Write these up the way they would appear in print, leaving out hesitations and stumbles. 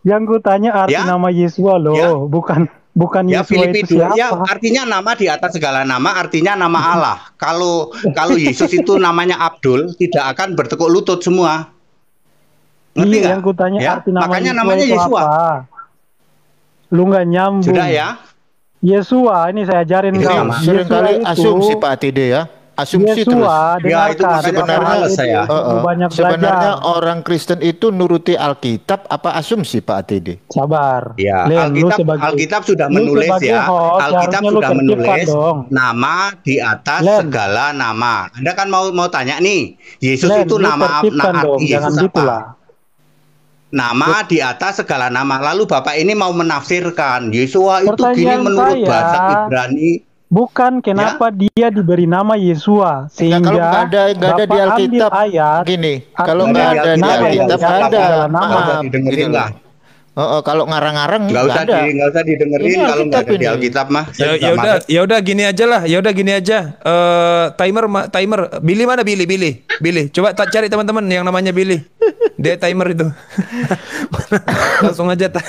Yang ku tanya arti Ya, nama Yesua ya, loh, bukan bukan ya Yesua itu Filipi 2. Ya, siapa? artinya nama di atas segala nama, artinya nama Allah. Kalau kalau Yesus itu namanya Abdul, tidak akan bertekuk lutut semua. Ngerti Iya, nggak? yang ku tanya Ya, arti nama makanya Yesua namanya itu Yesua. apa? Lu nggak Sudah nyambung. ya, Yesua, ini saya ajarin itu Ini kau. sama. Yesua seringkali itu, asumsi Pak TD ya. Asumsi terus. Yesua, Ya, itu dengarkan makanya saya Pak Sebenarnya males Dede, saya. kudu banyak sebenarnya belajar. orang Kristen itu nuruti Alkitab apa asumsi Pak TD? Sabar, Ya, Len, Alkitab sudah lu menulis sebagai ya. host, Alkitab harusnya lu sudah tertibkan menulis dong. nama di atas Len, segala nama. Anda kan mau tanya nih, Yesus Len, itu lu nama, tertibkan dong, arti jangan Yesus gitulah. apa? Nama di atas segala nama. Lalu Bapak ini mau menafsirkan Yesua itu gini Pertanyaan menurut saya, bahasa Ibrani, bukan ya? kenapa dia diberi nama Yesua, Enggak, kalau sehingga nggak ada di Bapak ambil Alkitab ayat, gini, kalau Nggak ada nggak di artinya ada di Alkitab nama ya yang nggak Alkitab di usah nggak lah atas ada, Pak. segala Nggak nama. usah maaf gitu didengerin loh. lah. Kalau ngarang-ngarang nggak ada. Nggak usah Ini didengerin kalau nggak Alkitab ada di ini. Alkitab mah. Saya Ya juga ya udah males. ya udah gini aja lah. Ya udah gini aja. Timer Billy mana Billy Billy Billy. Coba cari teman-teman yang namanya Billy. Dia timer itu. Langsung aja. Ah,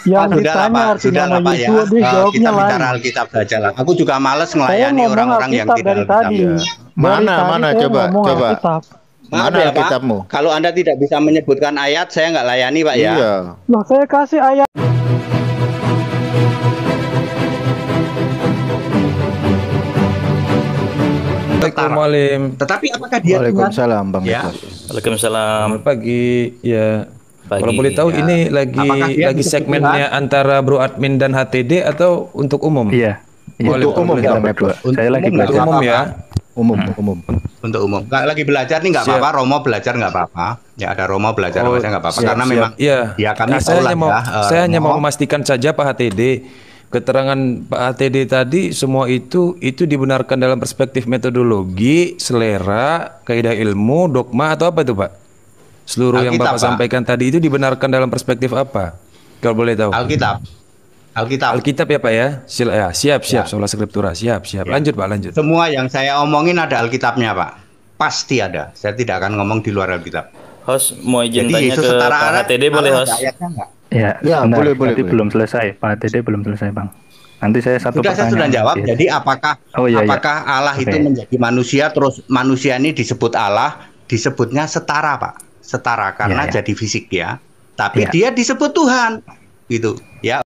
Yang ditanya arti nama Sudahlah Pak ya. Yesua, dia Kita jawabnya bicara lain. Alkitab saja lah. Aku juga males Saya melayani ngomong orang-orang yang Alkitab tidak dari Alkitab. tadi. Ya. Dari Mana tadi mana saya coba ngomong coba. Alkitab. Maaf Mana ya Pak, Alkitabmu? kalau Anda tidak bisa menyebutkan ayat, saya nggak layani Pak ya. Iya. Loh, saya kasih ayat. Setara. Waalaikumsalam. Tetapi apakah dia Tuhan? Waalaikumsalam Bang Ya. Niklas. Waalaikumsalam. Selamat pagi. Ya. Kalau boleh Pagi. tahu Ya. ini Apakah dia lagi disebut Tuhan? segmennya antara Bro Admin dan HTD atau untuk umum? Iya, iya, Boleh Untuk kalau umum boleh kita tahu. berdua. Untuk Saya lagi umum nggak Untuk belajar. umum apa-apa. ya. Umum, umum. Untuk umum. Nggak lagi belajar nih nggak Siap. apa-apa. Romo belajar nggak apa-apa. Ya ada Romo belajar sama Oh, saya nggak apa-apa. siap, Karena siap. memang Iya. ya kami Nah, tahu lah ya. saya hanya mau Romo. memastikan saja Pak HTD, keterangan Pak HTD tadi semua itu dibenarkan dalam perspektif metodologi, selera, kaidah ilmu, dogma atau apa itu Pak? Seluruh yang Alkitab Bapak Pak. sampaikan tadi itu dibenarkan dalam perspektif apa? Kalau boleh tahu. Alkitab. Alkitab. Alkitab ya Pak ya? Siap, Ya. sola scriptura. Siap. Ya. Lanjut Pak, lanjut. Semua yang saya omongin ada Alkitabnya Pak. Pasti ada. Saya tidak akan ngomong di luar Alkitab. Host mau izin Jadi tanya Yesus ke setara Pak Allah, HTD boleh Allah ada host? ayatnya nggak? Ya, Ya, sebentar. boleh, boleh, Tadi boleh. belum selesai, Pak TD belum selesai, Bang. Nanti saya satu Sudah saya sudah pertanyaan jawab. lagi. Jadi apakah Oh iya, iya. apakah Allah itu Oke. menjadi manusia terus manusia ini disebut Allah? Disebutnya setara Pak. Setara karena Iya, iya. jadi fisik ya. Tapi Iya. dia disebut Tuhan. Gitu ya.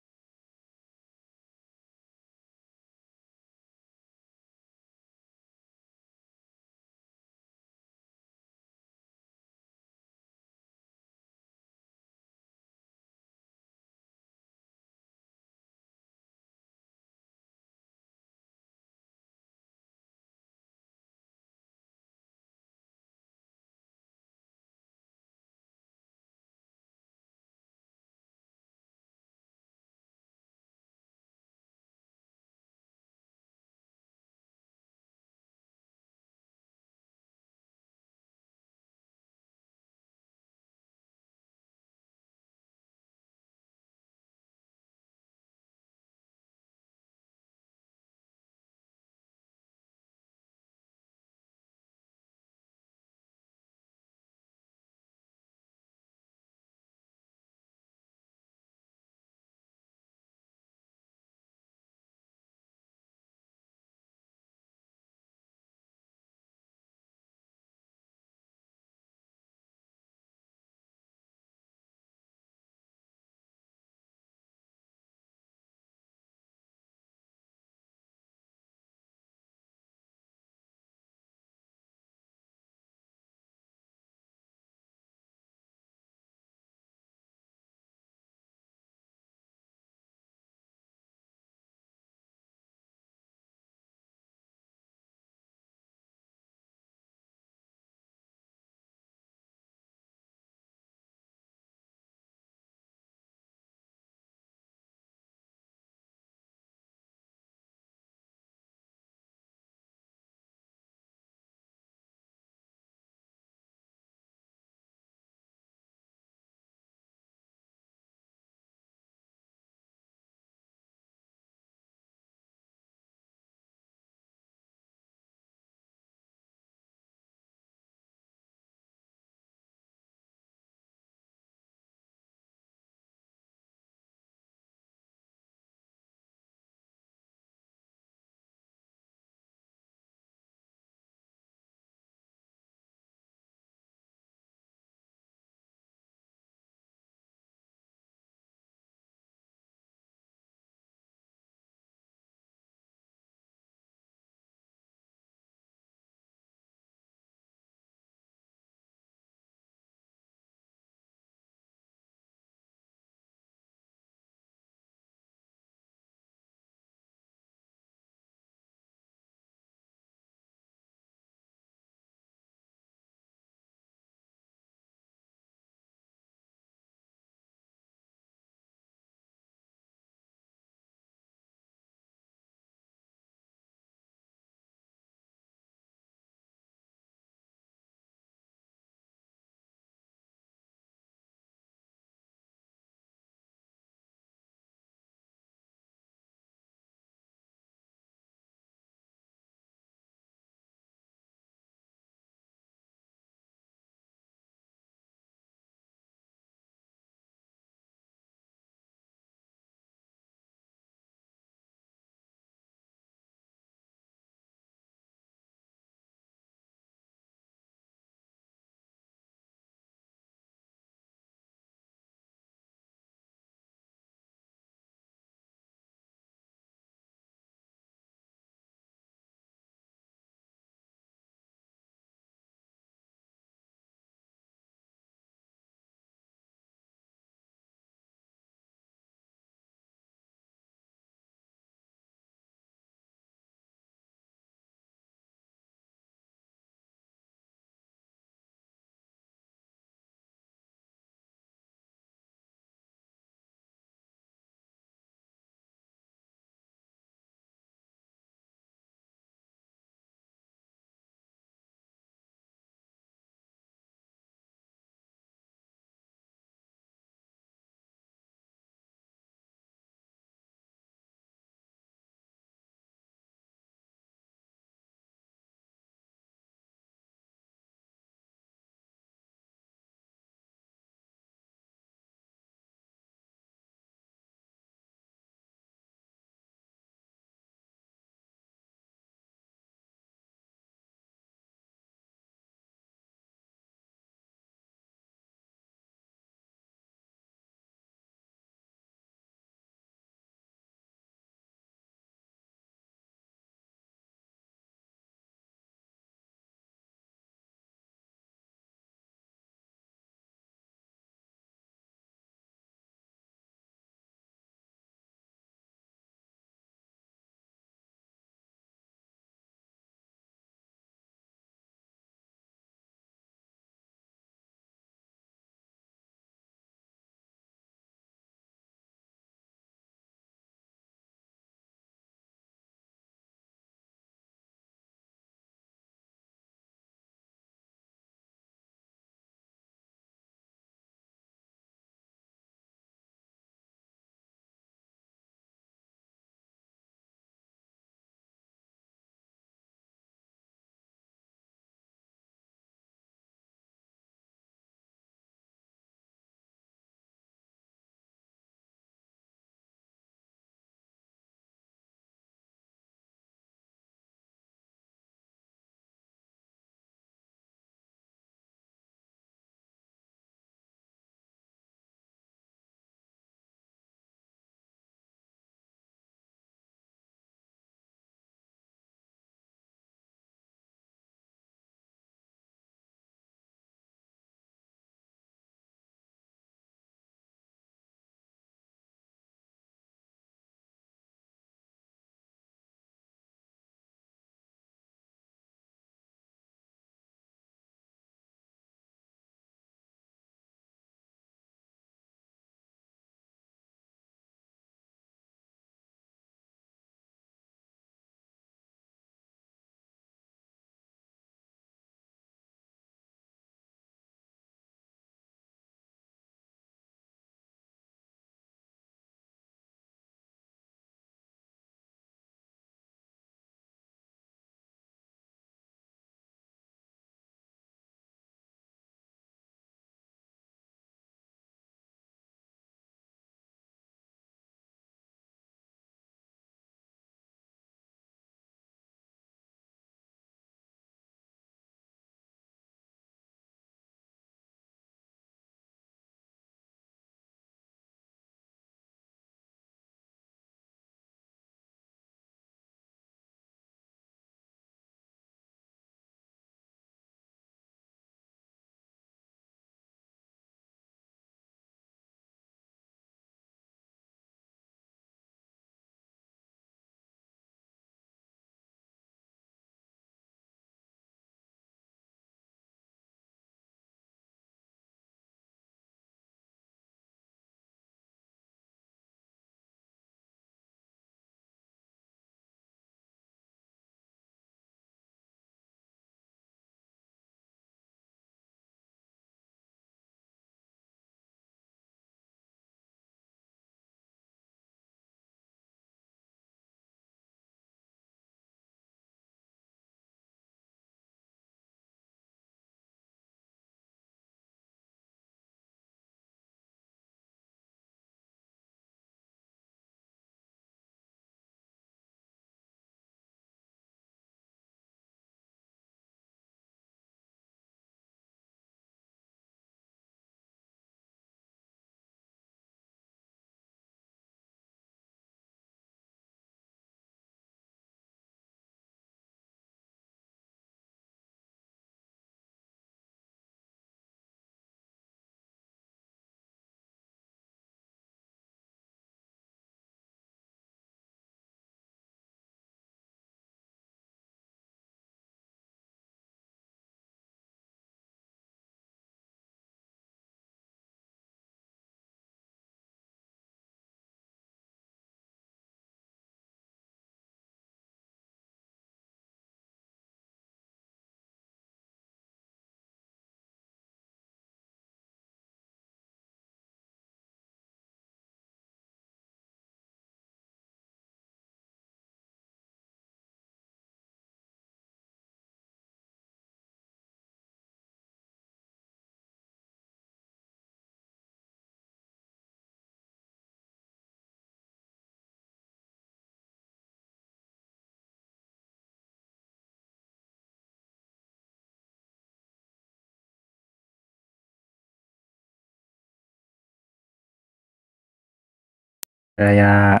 saya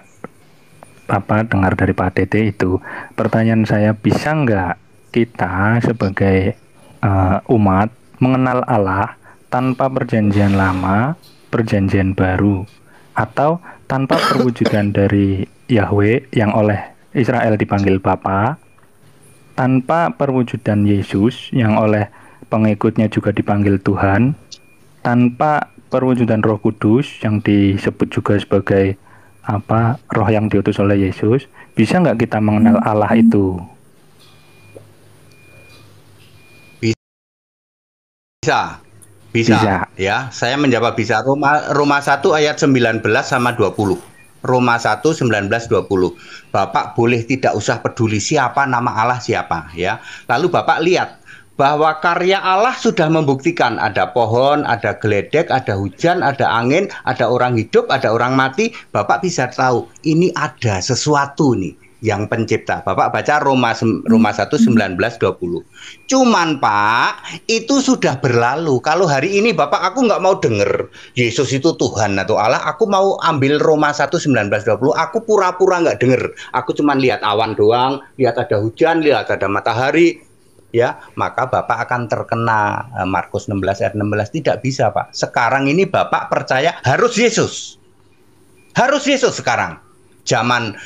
dengar dari Pak Dede itu, pertanyaan saya, bisa nggak kita sebagai umat mengenal Allah tanpa perjanjian lama, perjanjian baru, atau tanpa perwujudan dari Yahweh yang oleh Israel dipanggil Bapa, tanpa perwujudan Yesus yang oleh pengikutnya juga dipanggil Tuhan, tanpa perwujudan Roh Kudus yang disebut juga sebagai roh yang diutus oleh Yesus, bisa nggak kita mengenal Allah itu? Bisa. Bisa. Ya, saya menjawab bisa. Roma 1 ayat 19 sama 20. Roma 1 19 20. Bapak boleh tidak usah peduli siapa nama Allah siapa, ya. Lalu Bapak lihat bahwa karya Allah sudah membuktikan ada pohon, ada geledek, ada hujan, ada angin, ada orang hidup, ada orang mati. Bapak bisa tahu ini ada sesuatu nih yang pencipta. Bapak baca Roma 1 19 20. Cuman Pak, itu sudah berlalu. Kalau hari ini Bapak aku nggak mau denger Yesus itu Tuhan atau Allah, aku mau ambil Roma 1 19 20. Aku pura-pura nggak denger. Aku cuman lihat awan doang, lihat ada hujan, lihat ada matahari. Ya, maka Bapak akan terkena Markus 16 ayat 16. Tidak bisa, Pak. Sekarang ini Bapak percaya harus Yesus. Harus Yesus sekarang. Zaman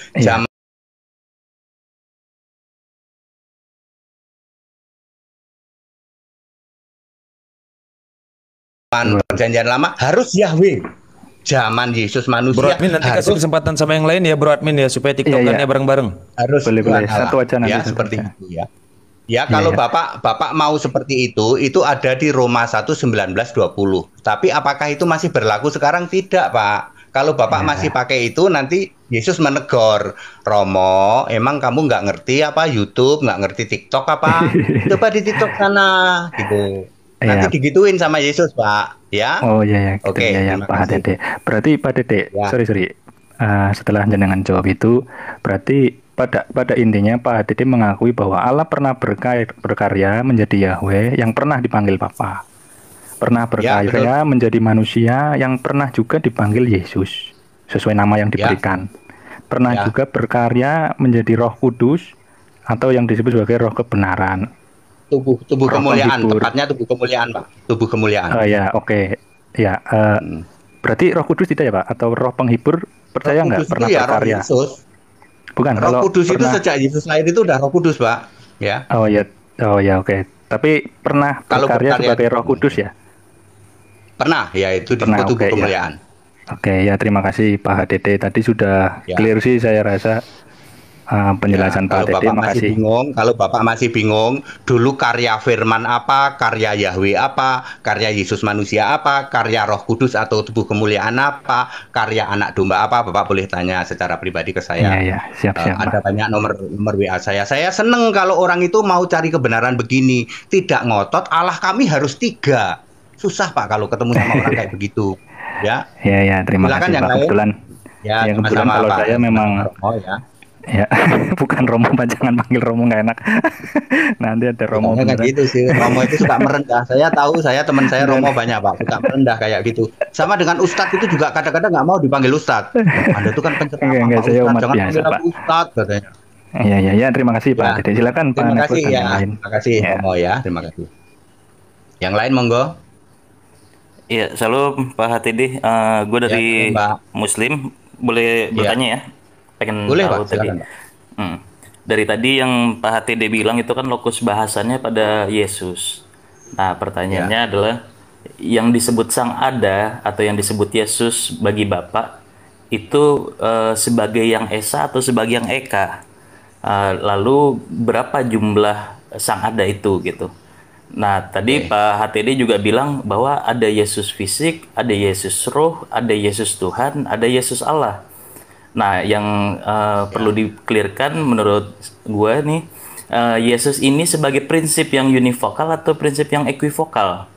perjanjian lama harus Yahweh. Zaman Yesus manusia Bro Admin nanti kasih kesempatan sama yang lain ya Bro Admin ya, supaya tiktokannya bareng-bareng. Harus boleh. Satu aja nanti. Ya, seperti itu ya. Ya, kalau Bapak mau seperti itu ada di Roma 1 19 20. Tapi apakah itu masih berlaku sekarang? Tidak, Pak. Kalau Bapak masih pakai itu, nanti Yesus menegur, Romo, emang kamu nggak ngerti apa YouTube, nggak ngerti TikTok apa? Coba di TikTok sana, gitu. Nanti digituin sama Yesus, Pak. Ya. Oh iya, gitu. Oke, ya, Pak Dede. Berarti Pak Dede, sorry. Setelah jenengan jawab itu, berarti pada intinya Pak Dede mengakui bahwa Allah pernah berkarya menjadi Yahweh yang pernah dipanggil Bapa. Pernah berkarya menjadi manusia yang pernah juga dipanggil Yesus sesuai nama yang diberikan. Pernah juga berkarya menjadi Roh Kudus atau yang disebut sebagai Roh Kebenaran. Tubuh kemuliaan, tepatnya tubuh kemuliaan, Pak. Tubuh kemuliaan. Oh ya, oke. Ya, berarti Roh Kudus tidak ya, Pak? Atau Roh Penghibur percaya nggak pernah berkarya? Roh Yesus. Bukan. Roh Kudus itu sejak Yesus lahir itu udah Roh Kudus, Pak. Ya. Oh ya, oke. Tapi pernah berkarya sebagai Roh Kudus ya? Pernah, ya itu disebut tubuh kemuliaan. Oke, ya terima kasih Pak Dede. Tadi sudah clear sih saya rasa penjelasan Pak Dede. Makasih. Kalau Bapak masih bingung, dulu karya firman apa, karya Yahweh apa, karya Yesus manusia apa, karya Roh Kudus atau tubuh kemuliaan apa, karya anak domba apa, Bapak boleh tanya secara pribadi ke saya. Iya, siap. Ada banyak nomor WA saya. Saya seneng kalau orang itu mau cari kebenaran begini, tidak ngotot. Allah kami harus 3. Susah Pak kalau ketemu sama orang kayak begitu. Ya. Ya, terima kasih Pak. Kebetulan. Ya, kebetulan kalau Pak. saya memang. Ya, bukan Romo, jangan panggil Romo, nggak enak. Nanti ada Romo. Kayak gitu sih. Romo itu suka merendah. Saya tahu, teman saya Romo banyak Pak, suka merendah kayak gitu. Sama dengan Ustadz itu juga kadang-kadang nggak mau dipanggil Ustadz. Anda itu kan penceramah Pak saya Ustadz, umat jangan biasa, panggil Pak. Ustadz katanya. Ya, terima kasih Pak. Jadi silakan Pak. Terima kasih ya. Terima kasih Romo ya. Terima kasih. Yang lain monggo. Iya, salam Pak HTD. Gue dari Muslim, boleh bertanya ya? Pengen boleh, tahu Pak, tadi. Dari tadi yang Pak HTD bilang itu kan lokus bahasannya pada Yesus. Nah, pertanyaannya adalah yang disebut Sang Ada atau yang disebut Yesus bagi Bapak itu sebagai yang Esa atau sebagai yang Eka? Lalu berapa jumlah Sang Ada itu gitu? Nah, tadi Pak HTD juga bilang bahwa ada Yesus fisik, ada Yesus roh, ada Yesus Tuhan, ada Yesus Allah. Nah, yang perlu di-clearkan menurut gue nih, Yesus ini sebagai prinsip yang univokal atau prinsip yang equivokal.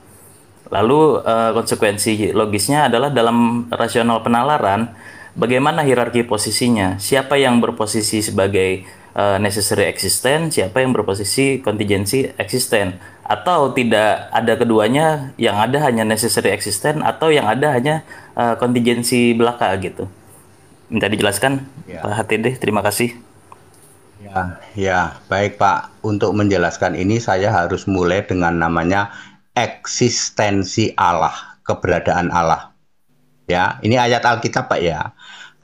Lalu konsekuensi logisnya adalah dalam rasional penalaran, bagaimana hierarki posisinya? Siapa yang berposisi sebagai necessary existence, siapa yang berposisi contingency existence? Atau tidak ada keduanya, yang ada hanya necessary existence, atau yang ada hanya contingency belaka gitu. Minta dijelaskan, Ya. Pak HTD. Terima kasih. Ya, baik Pak. Untuk menjelaskan ini saya harus mulai dengan namanya eksistensi Allah, keberadaan Allah. Ya, ini ayat Alkitab Pak ya.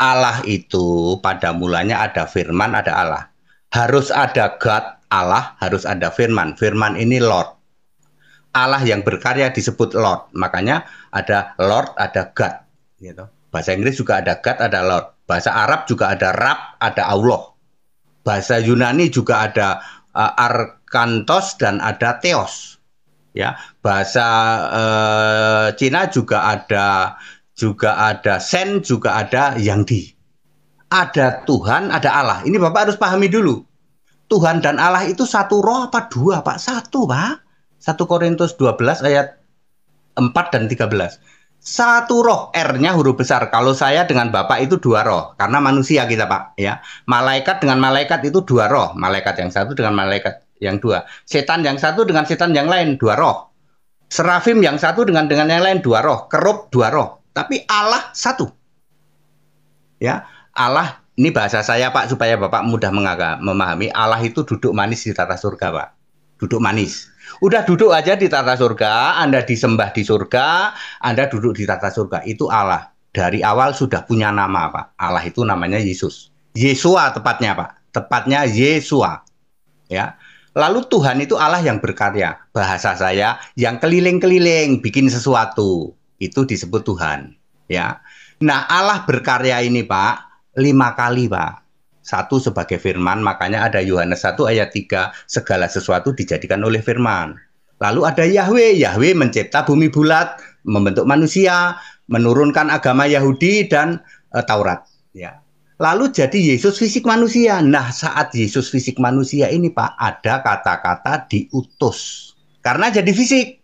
Allah itu pada mulanya ada firman, ada Allah. Harus ada God, Allah, harus ada firman. Firman ini Lord. Allah yang berkarya disebut Lord. Makanya ada Lord, ada God. Gitu. Bahasa Inggris juga ada God, ada Lord. Bahasa Arab juga ada Rab, ada Allah. Bahasa Yunani juga ada Arkantos dan ada Theos. Ya, bahasa Cina juga ada Sen, juga ada Yangdi. Ada Tuhan, ada Allah. Ini Bapak harus pahami dulu. Tuhan dan Allah itu satu roh apa dua, Pak? Satu, Pak. 1 Korintus 12 ayat 4 dan 13. Satu roh, R-nya huruf besar. Kalau saya dengan Bapak itu dua roh, karena manusia kita Pak. Ya, malaikat dengan malaikat itu dua roh. Malaikat yang satu dengan malaikat yang dua. Setan yang satu dengan setan yang lain dua roh. Serafim yang satu dengan yang lain dua roh. Kerub dua roh. Tapi Allah satu. Ya, Allah ini bahasa saya Pak supaya Bapak mudah memahami. Allah itu duduk manis di tata surga Pak. Duduk manis. Udah duduk aja di tata surga, Anda disembah di surga, Anda duduk di tata surga. Itu Allah. Dari awal sudah punya nama, Pak. Allah itu namanya Yesus. Yesua tepatnya, Pak. Tepatnya Yesua. Ya. Lalu Tuhan itu Allah yang berkarya. Bahasa saya, yang keliling-keliling bikin sesuatu. Itu disebut Tuhan. Ya. Nah, Allah berkarya ini, Pak, 5 kali, Pak. Satu sebagai firman, makanya ada Yohanes 1 ayat 3, segala sesuatu dijadikan oleh firman. Lalu ada Yahweh, Yahweh mencipta bumi bulat, membentuk manusia, menurunkan agama Yahudi dan Taurat. Ya. Lalu jadi Yesus fisik manusia. Nah, saat Yesus fisik manusia ini Pak, ada kata-kata diutus. Karena jadi fisik.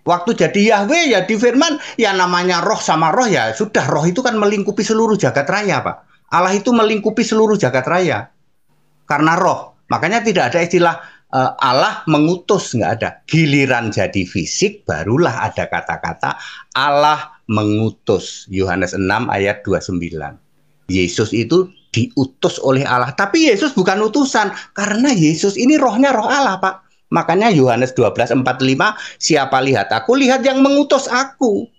Waktu jadi Yahweh, ya di firman, ya namanya roh sama roh ya sudah. Roh itu kan melingkupi seluruh jagat raya Pak. Allah itu melingkupi seluruh jagat raya karena roh. Makanya tidak ada istilah Allah mengutus, nggak ada. Giliran jadi fisik barulah ada kata-kata Allah mengutus. Yohanes 6 ayat 29. Yesus itu diutus oleh Allah. Tapi Yesus bukan utusan karena Yesus ini rohnya roh Allah Pak. Makanya Yohanes 12:45, siapa lihat aku, lihat yang mengutus aku.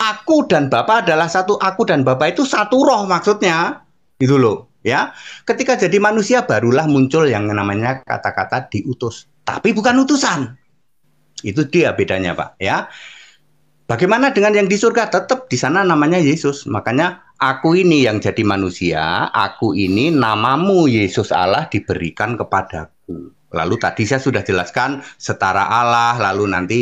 Aku dan Bapa adalah satu. Aku dan Bapa itu satu roh maksudnya. Gitu loh, ya. Ketika jadi manusia barulah muncul yang namanya kata-kata diutus. Tapi bukan utusan. Itu dia bedanya, Pak, ya. Bagaimana dengan yang di surga? Tetap di sana namanya Yesus. Makanya aku ini yang jadi manusia, aku ini namamu Yesus Allah diberikan kepadaku. Lalu tadi saya sudah jelaskan setara Allah, lalu nanti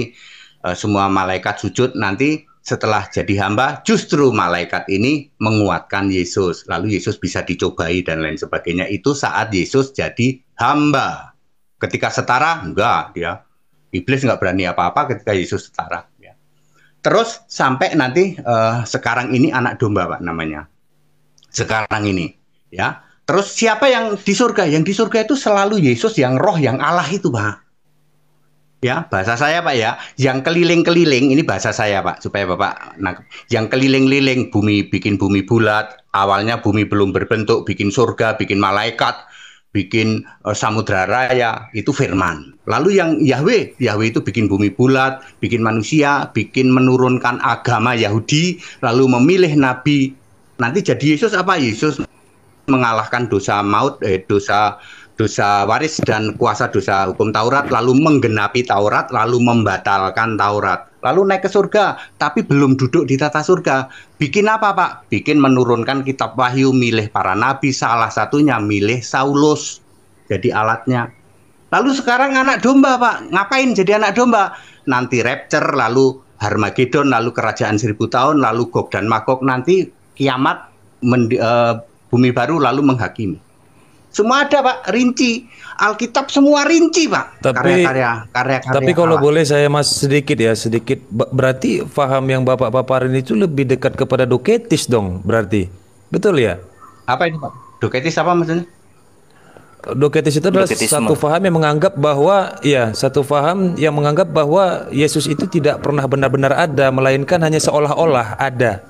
semua malaikat sujud nanti. Setelah jadi hamba, justru malaikat ini menguatkan Yesus. Lalu Yesus bisa dicobai dan lain sebagainya. Itu saat Yesus jadi hamba. Ketika setara, enggak. Dia iblis enggak berani apa-apa ketika Yesus setara. Ya. Terus sampai nanti sekarang ini anak domba Pak namanya. Sekarang ini. Ya. Terus siapa yang di surga? Yang di surga itu selalu Yesus yang roh, yang Allah itu Pak. Ya, bahasa saya Pak ya, yang keliling-keliling, ini bahasa saya Pak, supaya Bapak nangkep. Yang keliling-keliling, bumi, bikin bumi bulat, awalnya bumi belum berbentuk, bikin surga, bikin malaikat, bikin samudra raya, itu firman. Lalu yang Yahweh, Yahweh itu bikin bumi bulat, bikin manusia, bikin menurunkan agama Yahudi, lalu memilih nabi. Nanti jadi Yesus apa? Yesus mengalahkan dosa maut, dosa waris dan kuasa dosa hukum Taurat, lalu menggenapi Taurat, lalu membatalkan Taurat, lalu naik ke surga, tapi belum duduk di tata surga. Bikin apa Pak? Bikin menurunkan kitab Wahyu, milih para nabi, salah satunya milih Saulus jadi alatnya. Lalu sekarang anak domba Pak, ngapain jadi anak domba? Nanti rapture, lalu Harmagedon, lalu kerajaan 1000 tahun, lalu Gog dan Magog, nanti kiamat, bumi baru, lalu menghakimi. Semua ada Pak, rinci. Alkitab semua rinci Pak. Karya-karya. Tapi kalau boleh saya sedikit. Berarti faham yang Bapak paparin itu lebih dekat kepada doketis dong, berarti. Betul ya? Apa ini Pak? Doketis apa maksudnya? Doketis itu adalah satu faham yang menganggap bahwa Yesus itu tidak pernah benar-benar ada, melainkan hanya seolah-olah ada.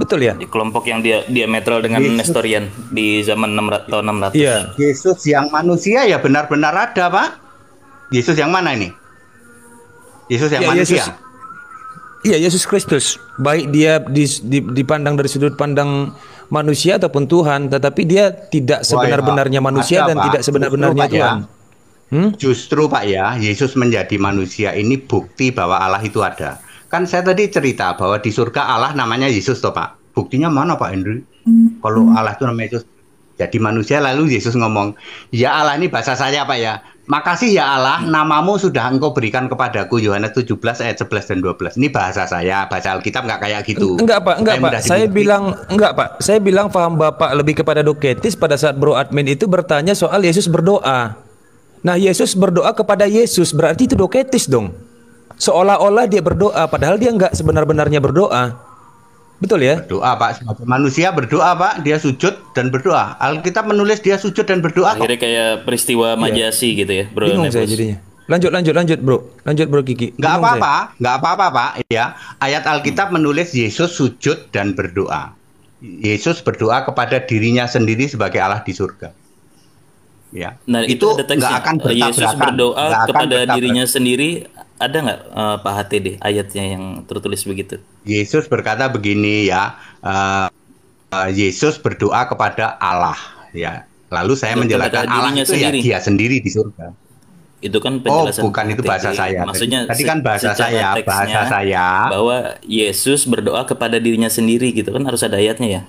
Betul ya? Di kelompok yang dia diametral dengan Nestorian di zaman 600 tahun 600. Iya. Yesus yang manusia ya benar-benar ada, Pak. Yesus yang mana ini? Yesus yang Iya, manusia. Iya, Yesus Kristus. Baik dia dipandang dari sudut pandang manusia ataupun Tuhan, tetapi dia tidak sebenar-benarnya manusia ada, dan Pak. tidak sebenar-benarnya Justru, Pak, Tuhan. Justru Pak ya, Yesus menjadi manusia ini bukti bahwa Allah itu ada. Kan saya tadi cerita bahwa di surga Allah namanya Yesus toh Pak. Buktinya mana Pak Henry? Kalau Allah itu namanya Yesus. Jadi manusia lalu Yesus ngomong, ya Allah ini bahasa saya Pak ya. Makasih ya Allah, namamu sudah engkau berikan kepadaku. Yohanes 17 ayat 11 dan 12. Ini bahasa saya, bahasa Alkitab nggak kayak gitu. Enggak Pak. Saya bilang enggak Pak. Saya bilang paham Bapak lebih kepada doketis pada saat Bro Admin itu bertanya soal Yesus berdoa. Nah, Yesus berdoa kepada Yesus, berarti itu doketis dong. Seolah-olah dia berdoa, padahal dia enggak sebenar-benarnya berdoa. Betul ya? Berdoa Pak, sebagai manusia berdoa Pak, dia sujud dan berdoa. Alkitab menulis dia sujud dan berdoa. Akhirnya kayak peristiwa Majasi gitu ya, Bro. Bingung saya jadinya. Lanjut Bro. Lanjut Bro Kiki. Nggak apa-apa Pak. Ya, ayat Alkitab menulis Yesus sujud dan berdoa. Yesus berdoa kepada dirinya sendiri sebagai Allah di surga. Ya, Nah, itu ada teksnya. nggak akan bertabrakan. Yesus berdoa Nggak akan kepada bertabrakan. dirinya sendiri. Ada nggak Pak HTD ayatnya yang tertulis begitu? Yesus berkata begini ya, Yesus berdoa kepada Allah ya. Lalu saya Dan menjelaskan kepada Allah dirinya itu sendiri. ya dia sendiri di surga. Itu kan Oh, penjelasan bukan Pak itu HTD. bahasa saya. Maksudnya Tadi kan bahasa secara saya, teksnya bahwa Yesus berdoa kepada dirinya sendiri gitu kan, harus ada ayatnya ya.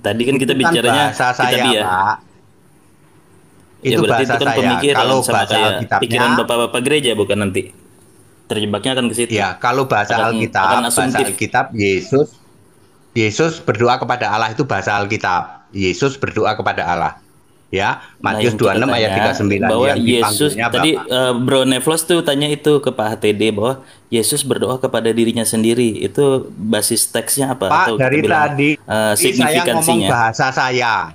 Tadi kan kita Itu kan bicaranya bahasa saya, kita dia. Pak. Ya Itu berarti bahasa itu kan saya. pemikiran Kalau sama bahasa kayak Alkitabnya, pikiran bapak-bapak gereja bukan nanti. Terjebaknya akan ke situ. ya, kalau bahasa Akan asumtif. Alkitab Yesus berdoa kepada Allah itu bahasa Alkitab. Yesus berdoa kepada Allah. Ya, Matius Nah, yang kita 26 ayat tanya 39 bahwa yang Yesus dipanggilnya tadi Bapak. Bro Nevlos tuh tanya itu ke Pak HTD bahwa Yesus berdoa kepada dirinya sendiri. Itu basis teksnya apa? Pak, Atau kita dari bilang, tadi saya ngomong signifikansinya? bahasa saya.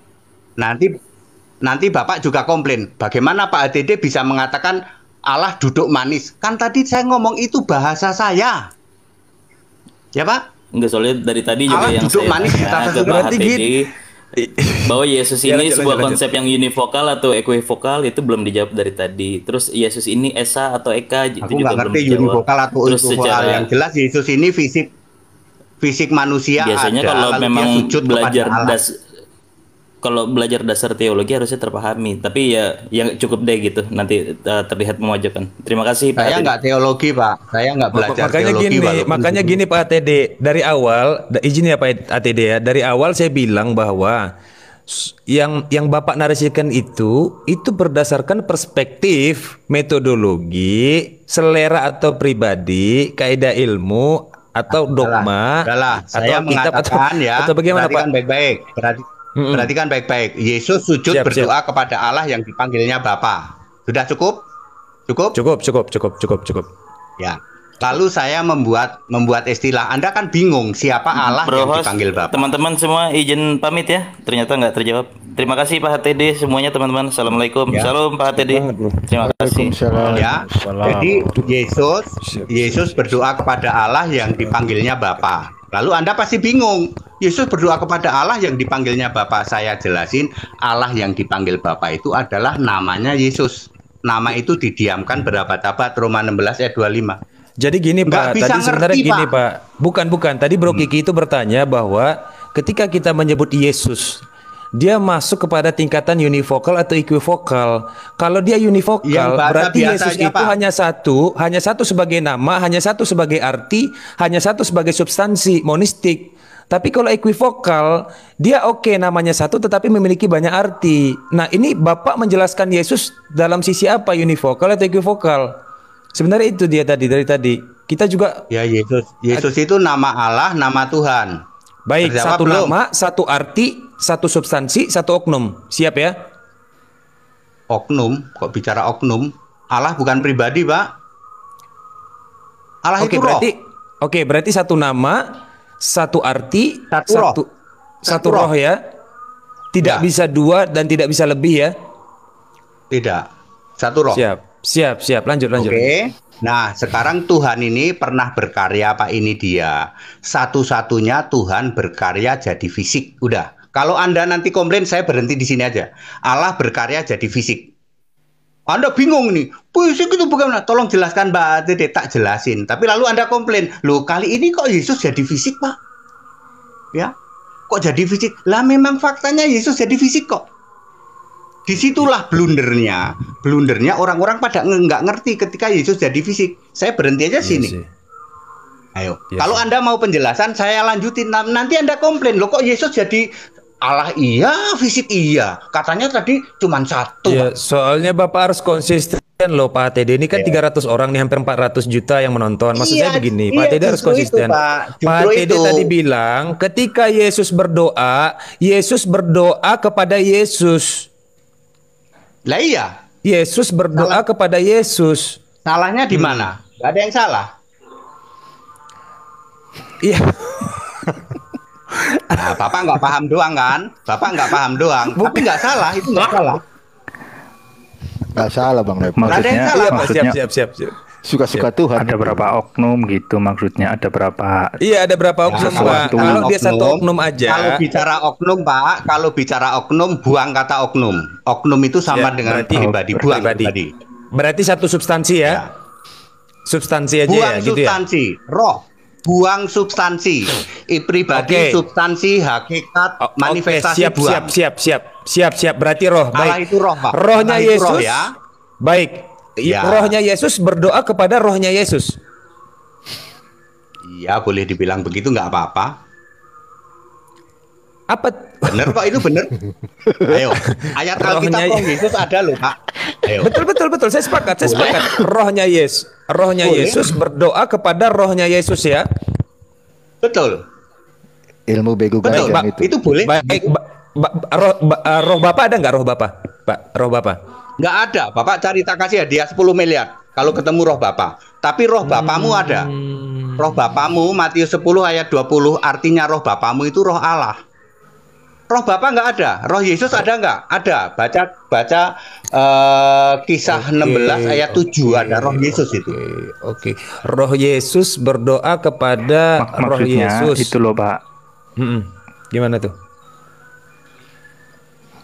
Nanti Bapak juga komplain. Bagaimana Pak HTD bisa mengatakan Allah duduk manis? Kan tadi saya ngomong itu bahasa saya. Ya Pak? Enggak, soalnya dari tadi juga Allah yang duduk saya manis di tanya atas ke Pak berarti HTD bahwa Yesus Ya, ini lanjut, sebuah lanjut. konsep yang univokal atau equivokal itu belum dijawab dari tadi. Terus Yesus ini Esa atau Eka itu Aku juga nggak belum ngerti dijawab. univokal atau Terus univokal. secara Yang jelas Yesus ini fisik manusia biasanya ada. kalau Lalu memang dia sujud belajar kepada Allah. kalau belajar dasar teologi harusnya terpahami, tapi ya yang cukup deh gitu nanti terlihat memojokkan. Terima kasih Pak Saya HTD. nggak teologi Pak. Saya nggak belajar teologi. Makanya gini Pak ATD, dari awal izin ya Pak ATD ya, dari awal saya bilang bahwa yang Bapak narasikan itu berdasarkan perspektif, metodologi, selera atau pribadi, kaidah ilmu atau dogma Adalah, atau saya kitab mengatakan ya. atau bagaimana perhatikan Pak? baik-baik. Perhatikan baik-baik. Yesus sujud Siap, berdoa kepada Allah yang dipanggilnya Bapa. Sudah cukup? Cukup? Cukup. Ya. Lalu saya membuat istilah. Anda kan bingung siapa Allah Bro yang host, dipanggil Bapa. teman-teman semua izin pamit ya. Ternyata nggak terjawab. Terima kasih Pak HTD semuanya teman-teman. Assalamualaikum. Ya. Salam Pak HTD. Terima kasih. Ya. Jadi Yesus berdoa kepada Allah yang dipanggilnya Bapa. Lalu Anda pasti bingung. Yesus berdoa kepada Allah yang dipanggilnya Bapa. Saya jelasin, Allah yang dipanggil Bapa itu adalah namanya Yesus. Nama itu didiamkan berabad-abad. Roma 16 ayat 25. Jadi gini Nggak Pak, bisa tadi sebenarnya ngerti, gini Pak. Pak. Bukan. Tadi Bro Kiki itu bertanya bahwa ketika kita menyebut Yesus, dia masuk kepada tingkatan univokal atau equivokal. Kalau dia Yang univokal, bahasa berarti biasa Yesus aja, itu Pak. hanya satu sebagai nama, hanya satu sebagai arti, hanya satu sebagai substansi, monistik. Tapi kalau equivokal, dia oke namanya satu tetapi memiliki banyak arti. Nah, ini Bapak menjelaskan Yesus dalam sisi apa, univokal atau equivokal? Sebenarnya itu dia dari tadi. Kita juga Ya Yesus itu nama Allah, nama Tuhan. baik, Terjawab satu belum? nama, satu arti, satu substansi, satu oknum. Siap ya? Oknum, kok bicara oknum? Allah bukan pribadi, Pak. Allah itu roh. Berarti satu nama, satu arti, Satu roh. satu roh ya. Tidak Ya. bisa dua dan tidak bisa lebih ya. Tidak. Satu roh. Siap. Lanjut. Oke. Nah, sekarang Tuhan ini pernah berkarya, Pak, ini dia. Satu-satunya Tuhan berkarya jadi fisik. Udah. Kalau Anda nanti komplain, saya berhenti di sini aja. Allah berkarya jadi fisik. Anda bingung nih, fisik itu bagaimana? Tolong jelaskan, Mbak Dede, tak jelasin. Tapi lalu Anda komplain, loh kali ini kok Yesus jadi fisik, Pak? Ya, kok jadi fisik? Lah memang faktanya Yesus jadi fisik kok. Disitulah blundernya. Blundernya orang-orang pada nggak ngerti ketika Yesus jadi fisik. Saya berhenti aja sini. Ayo, kalau Anda mau penjelasan, saya lanjutin. Nanti Anda komplain, loh kok Yesus jadi Allah iya, fisik iya. Katanya tadi cuma satu. Ya, soalnya Bapak harus konsisten loh Pak TD. Ini kan 300 orang nih, hampir 400 juta yang menonton. Maksud saya begini, Pak TD harus konsisten. Pak TD tadi bilang ketika Yesus berdoa kepada Yesus. Lah iya. Yesus berdoa kepada Yesus. Salahnya di mana? Gak ada yang salah. Iya. Nah, Bapak nggak paham doang kan? Bapak nggak paham doang. Tapi nggak salah, itu nggak salah. Nggak salah Bang Lep. Maksudnya Siap. Suka-suka Tuhan. ada berapa oknum gitu maksudnya, ada berapa? Iya, ada berapa oknum, Pak? Kalau dia satu oknum aja. Kalau bicara oknum, Pak, kalau bicara oknum, buang kata oknum. Oknum itu sama dengan pribadi, buang pribadi. Berarti satu substansi ya? Substansi aja buang ya, gitu ya? substansi, roh. Buang substansi, pribadi, substansi, hakikat, manifestasi, buang. Siap. Berarti roh. Allah Baik. itu roh, Pak. Rohnya Allah itu Yesus. roh, ya. Baik. Ya. Rohnya Yesus berdoa kepada rohnya Yesus. Iya, boleh dibilang begitu, nggak apa-apa. Apa? Bener kok, itu bener. Ayo, ayat Alkitab roh Yesus ada loh, Pak. Ayo. Betul. Saya sepakat. Rohnya Yesus berdoa kepada rohnya Yesus ya. Betul. Ilmu bego Betul, gajah Pak. Itu boleh. Baik. Roh Bapak ada nggak roh Bapak? Pak, roh Bapak? Nggak ada. Bapak cari tak kasih hadiah 10 miliar kalau ketemu roh Bapak. Tapi roh Bapamu ada. Roh Bapamu Matius 10 ayat 20 artinya roh Bapamu itu roh Allah. Roh Bapa nggak ada. Roh Yesus ada nggak? Ada. Baca kisah 16 ayat 7 ada roh Yesus itu. Oke. Roh Yesus berdoa kepada roh Yesus. Itu loh Pak. Gimana tuh?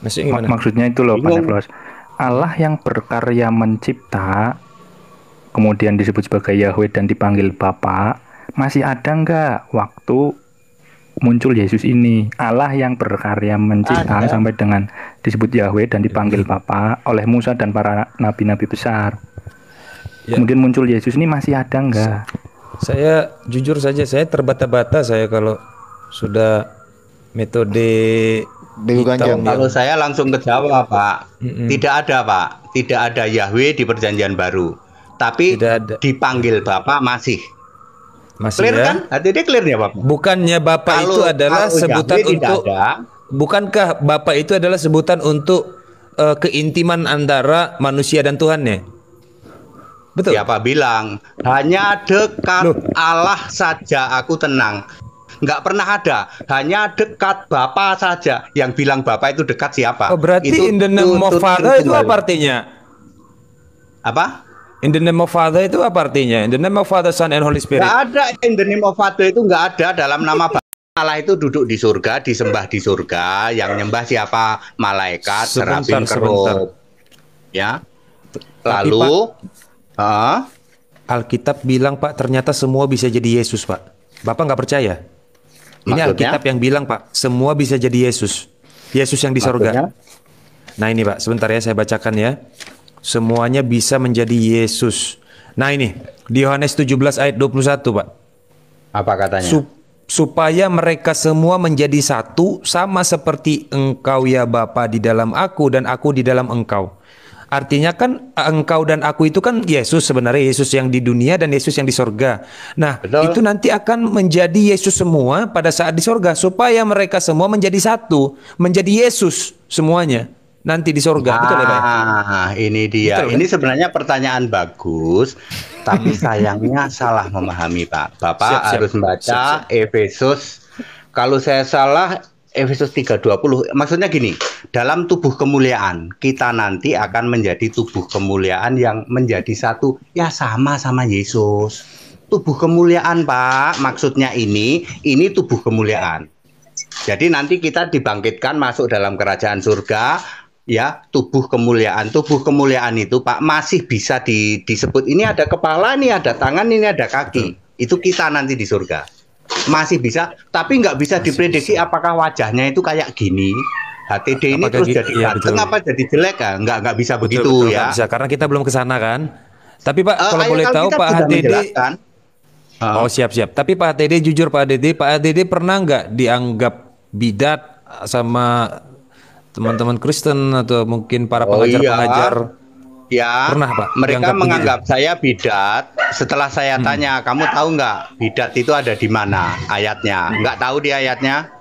Maksudnya gimana? Maksudnya itu loh Pak Neflos. Allah yang berkarya mencipta, kemudian disebut sebagai Yahweh dan dipanggil Bapa, masih ada nggak waktu muncul Yesus ini? Allah yang berkarya mencipta sampai dengan disebut Yahweh dan dipanggil Bapa oleh Musa dan para nabi-nabi besar. Ya. Kemudian muncul Yesus ini masih ada nggak? Saya jujur saja, saya terbata-bata saya kalau sudah metode hitam. Kalau saya langsung kejawab, Pak. Tidak ada, Pak. Tidak ada Yahweh di Perjanjian Baru. Tapi dipanggil Bapa masih. Clear ya? Kan? Hati-hati clear ya, Bapak? Bukannya Bapak itu adalah sebutan untuk bukankah Bapak itu adalah sebutan untuk keintiman antara manusia dan Tuhan ya? Betul. Siapa bilang? Hanya dekat Allah saja aku tenang. Nggak pernah ada, hanya dekat Bapa saja. Yang bilang Bapa itu dekat siapa? Oh, berarti in the name of Father itu apa artinya? Apa? In the name of Father itu apa artinya? In the name of Father, Son, and Holy Spirit. Nggak ada in the name of Father itu nggak ada dalam nama Bapa. Allah itu duduk di surga, disembah di surga. Yang nyembah siapa? Malaikat, serafim, kerub. Ya. Lalu, Alkitab bilang Pak, ternyata semua bisa jadi Yesus Pak. Bapak nggak percaya? Ini Alkitab yang bilang Pak, semua bisa jadi Yesus. Yesus yang di surga. Nah ini Pak, sebentar ya saya bacakan ya. Semuanya bisa menjadi Yesus. Nah ini, di Yohanes 17 ayat 21 Pak. Apa katanya? Supaya mereka semua menjadi satu, sama seperti engkau ya Bapa di dalam aku dan aku di dalam engkau. Artinya kan engkau dan aku itu kan Yesus sebenarnya, Yesus yang di dunia dan Yesus yang di sorga. Nah, itu nanti akan menjadi Yesus semua pada saat di sorga, supaya mereka semua menjadi satu, menjadi Yesus semuanya nanti di sorga. Betul ya Pak? Ini dia. Betul, ini sebenarnya pertanyaan bagus, tapi sayangnya salah memahami Pak. Bapak harus membaca Efesus. Kalau saya salah, Efesus 3:20. Maksudnya gini, dalam tubuh kemuliaan kita nanti akan menjadi tubuh kemuliaan yang menjadi satu, ya sama Yesus. Tubuh kemuliaan, Pak. Maksudnya ini tubuh kemuliaan. Jadi nanti kita dibangkitkan masuk dalam kerajaan surga, ya, tubuh kemuliaan. Tubuh kemuliaan itu, Pak, masih bisa disebut ini ada kepala, ini ada tangan, ini ada kaki. Itu kita nanti di surga. Masih bisa, tapi nggak bisa diprediksi apakah wajahnya itu kayak gini. HTD ini terus jadi ganteng apa jadi jelek ya? Nggak bisa begitu ya. Nggak bisa, karena kita belum ke sana kan. Tapi Pak, kalau Ayat boleh tahu Alkitab Pak sudah HDD. menjelaskan. Oh siap. Tapi Pak HTD jujur Pak HDD pernah nggak dianggap bidat sama teman-teman Kristen atau mungkin para pengajar-pengajar? Ya, pernah Pak. Mereka menganggap saya bidat. Setelah saya tanya, kamu tahu nggak bidat itu ada di mana ayatnya? Nggak tahu di ayatnya?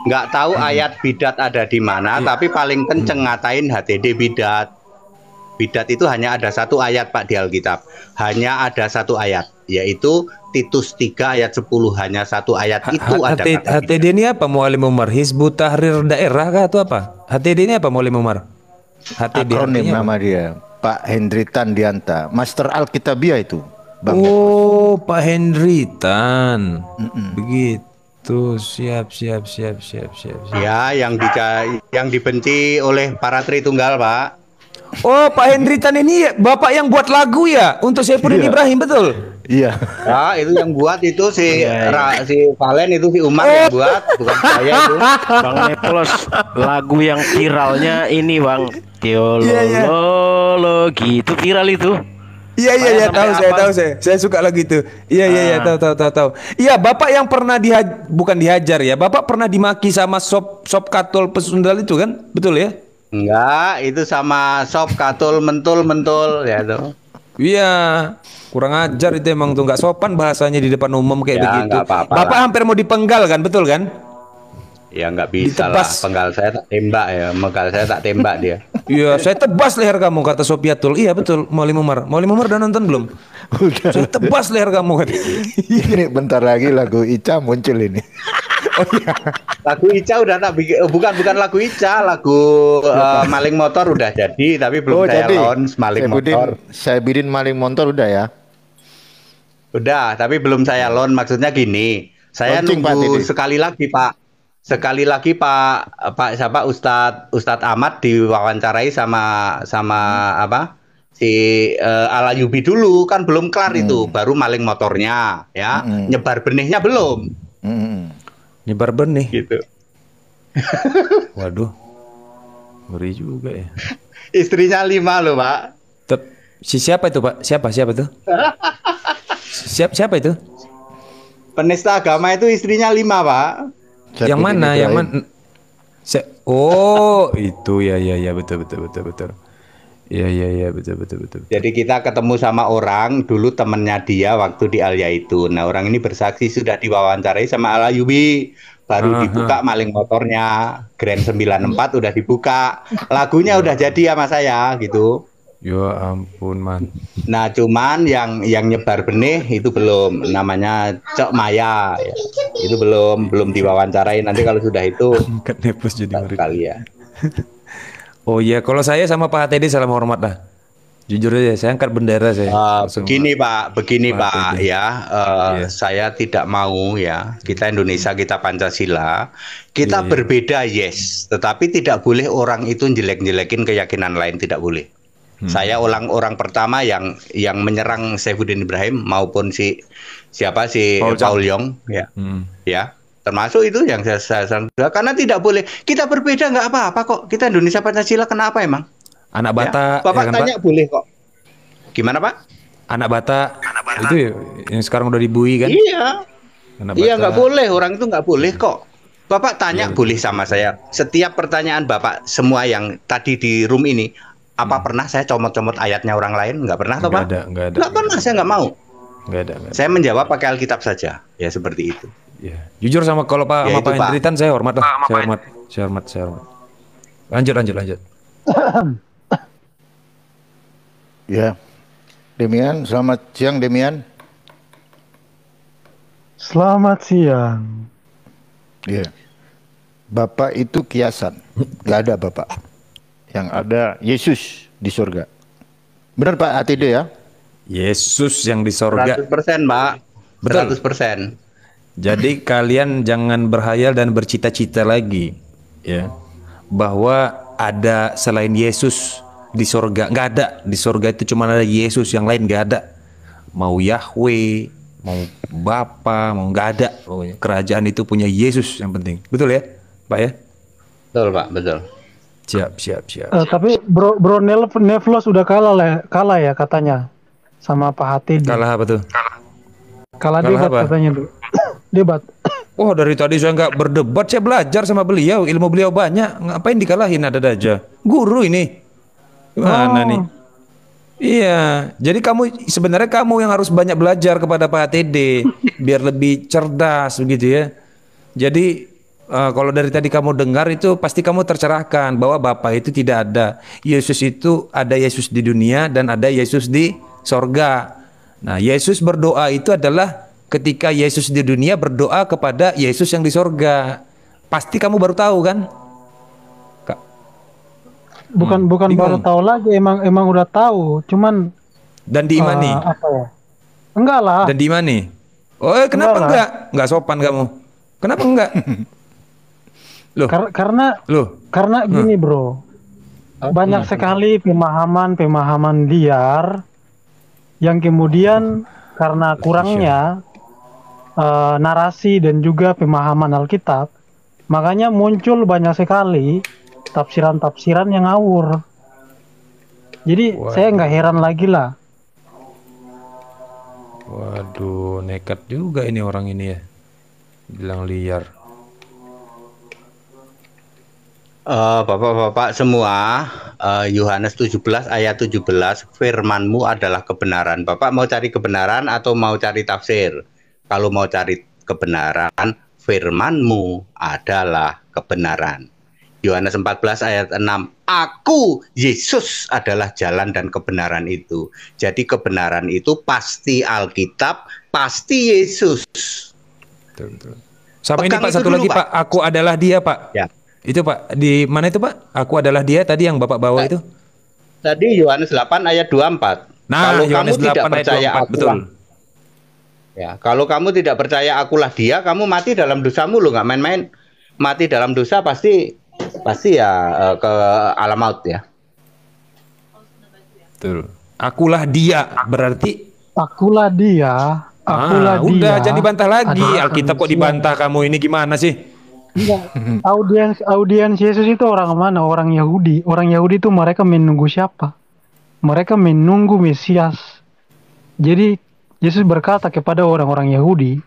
Nggak tahu ayat bidat ada di mana, tapi paling kenceng ngatain HTD bidat. Bidat itu hanya ada satu ayat Pak di Alkitab. Hanya ada satu ayat, yaitu Titus 3 ayat 10. Hanya satu ayat itu ada kata HTD ini apa Mualim Umar? Hizbut Tahrir Daerah kah atau apa? HTD ini apa Mualim Umar? HTD akronim nama dia, Pak Hendri Tandianta, Master Alkitabiah itu. Bang oh, Pak Hendri Tan. Begitu. Siap. Ya, yang dibenci oleh para Tritunggal, Pak. Oh, Pak Hendri Tan ini Bapak yang buat lagu ya untuk Saifuddin Ibrahim, betul? Iya. Ya, itu yang buat itu si Valen itu si Umar yang buat, bukan saya itu. Bang Neplos, lagu yang viralnya ini Bang, teologi itu viral itu. Iya, tahu saya. Saya suka lagu itu. Iya, tahu. Iya, Bapak yang pernah bukan dihajar ya. Bapak pernah dimaki sama sop katol pesundal itu kan? Betul ya? Enggak, itu sama sop katul mentul ya tuh. Iya, kurang ajar itu emang tuh, nggak sopan bahasanya di depan umum kayak begitu. Bapak hampir mau dipenggal kan, betul kan? Ya nggak bisa lah, penggal saya tak tembak ya, menggal saya tak tembak dia. Iya, saya tebas leher kamu kata Sopiatul. Iya betul, Mualim Umar udah nonton belum? Udah. Saya tebas leher kamu kata. Ini bentar lagi lagu Ica muncul ini. Oh iya. Lagu Ica udah tak bikin, bukan lagu Ica, lagu maling motor udah jadi, tapi belum saya launch maling motor. Saya bikin maling motor udah ya. Udah, tapi belum saya launch. Maksudnya gini, saya nunggu sekali lagi Pak siapa Ustadz Ahmad diwawancarai sama apa si Alayubi dulu kan belum kelar itu, baru maling motornya ya, nyebar benihnya belum. Nyebar benih gitu. Waduh, ngeri juga ya. Istrinya 5 loh Pak. Siapa itu Pak? Siapa itu? Siapa itu? Penista agama itu istrinya 5 Pak. Yang mana? Oh itu ya betul. Iya betul. Jadi kita ketemu sama orang dulu temennya dia waktu di Alia itu. Nah orang ini bersaksi sudah diwawancarai sama Alayubi, baru dibuka maling motornya. Grand 94 udah dibuka, lagunya udah jadi sama saya gitu. Ya ampun man. Nah cuman yang nyebar benih itu belum, namanya Cok Maya ya. Itu belum diwawancarai. Nanti kalau sudah itu kali ya. Oh iya, kalau saya sama Pak HTD salam hormat lah. Jujur aja, saya angkat bendera saya. Begini Pak ya, saya tidak mau ya. Kita Indonesia, kita Pancasila, kita berbeda yes, tetapi tidak boleh orang itu jelek-jelekin keyakinan lain, tidak boleh. Saya orang pertama yang menyerang Saifuddin Ibrahim maupun Paul Yong ya, ya. Termasuk itu yang saya karena tidak boleh, kita berbeda nggak apa-apa kok, kita Indonesia Pancasila, kenapa emang? Anak Batak, ya? Bapak ya kan, tanya Pak? Boleh kok. Gimana Pak? Anak Batak itu yang sekarang udah dibui kan? Iya, iya nggak boleh, orang itu nggak boleh kok. Bapak tanya boleh sama saya, setiap pertanyaan Bapak semua yang tadi di room ini, apa pernah saya comot-comot ayatnya orang lain? Nggak pernah toh Pak? Nggak pernah, saya nggak mau. Nggak ada. Saya menjawab pakai Alkitab saja, ya seperti itu. Ya. Jujur sama kalau Pak sama Pak Hendritan saya hormat lah. Saya hormat. Lanjut. Ya. Demian, selamat siang Demian. Selamat siang. Iya. Bapak itu kiasan, nggak ada Bapak. Yang ada Yesus di surga. Benar Pak ATD ya? Yesus yang di sorga. 100% Pak. Betul. 100%. Jadi kalian jangan berhayal dan bercita-cita lagi, ya, bahwa ada selain Yesus di sorga. Nggak ada. Di sorga itu cuma ada Yesus, yang lain nggak ada. Mau Yahweh, mau Bapa, mau nggak ada. Pokoknya kerajaan itu punya Yesus yang penting. Betul ya, Pak ya? Betul Pak, betul. Siap. Tapi bro Nevlos udah kalah ya katanya sama Pak Hatid. Kalah apa tuh? Kalah Kalah debat apa? katanya tuh. Debat. Oh, dari tadi saya nggak berdebat, saya belajar sama beliau, ilmu beliau banyak. Ngapain dikalahin, ada aja. Guru ini. Gimana nih? Iya, jadi sebenarnya kamu yang harus banyak belajar kepada Pak ATD biar lebih cerdas begitu ya. Jadi kalau dari tadi kamu dengar itu pasti kamu tercerahkan bahwa Bapa itu tidak ada. Yesus itu ada Yesus di dunia dan ada Yesus di sorga. Nah, Yesus berdoa itu adalah ketika Yesus di dunia berdoa kepada Yesus yang di sorga. Pasti kamu baru tahu kan? Bukan bingung. baru tahu lagi, emang udah tahu, cuman Dan diimani. apa ya? Enggak lah. Dan diimani. Oh, kenapa Enggak enggak sopan kamu? Kenapa enggak? Loh, Karena gini bro, banyak sekali pemahaman liar yang kemudian karena kurangnya narasi dan juga pemahaman Alkitab, makanya muncul banyak sekali tafsiran-tafsiran yang ngawur. Jadi saya nggak heran lagi lah. waduh, nekat juga ini orang ini ya. Bilang liar. Bapak-bapak semua, Yohanes 17 ayat 17, firman-Mu adalah kebenaran. Bapak mau cari kebenaran atau mau cari tafsir? Kalau mau cari kebenaran, firman-Mu adalah kebenaran. Yohanes 14 ayat 6, Aku Yesus adalah jalan dan kebenaran itu. Jadi kebenaran itu pasti Alkitab, pasti Yesus. Betul. Sama ini Pegang Pak, itu satu dulu, lagi Pak. Pak, aku adalah dia Pak. Ya. Itu Pak, di mana itu Pak? Aku adalah dia tadi yang Bapak bawa itu. Tadi Yohanes 8 ayat 24. Nah, Kalau Yohanes kamu tidak 8 ayat percaya 24, akulah, betul. ya, kalau kamu tidak percaya akulah dia, kamu mati dalam dosamu loh, nggak main-main. Mati dalam dosa pasti ya ke alam maut ya. Betul. Akulah dia, berarti Akulah dia. udah jangan dibantah lagi. adalah Alkitab kok manusia. dibantah kamu ini gimana sih? Enggak. Audiens Yesus itu orang mana? Orang Yahudi. Orang Yahudi itu mereka menunggu siapa? Mereka menunggu Mesias. Jadi Yesus berkata kepada orang-orang Yahudi,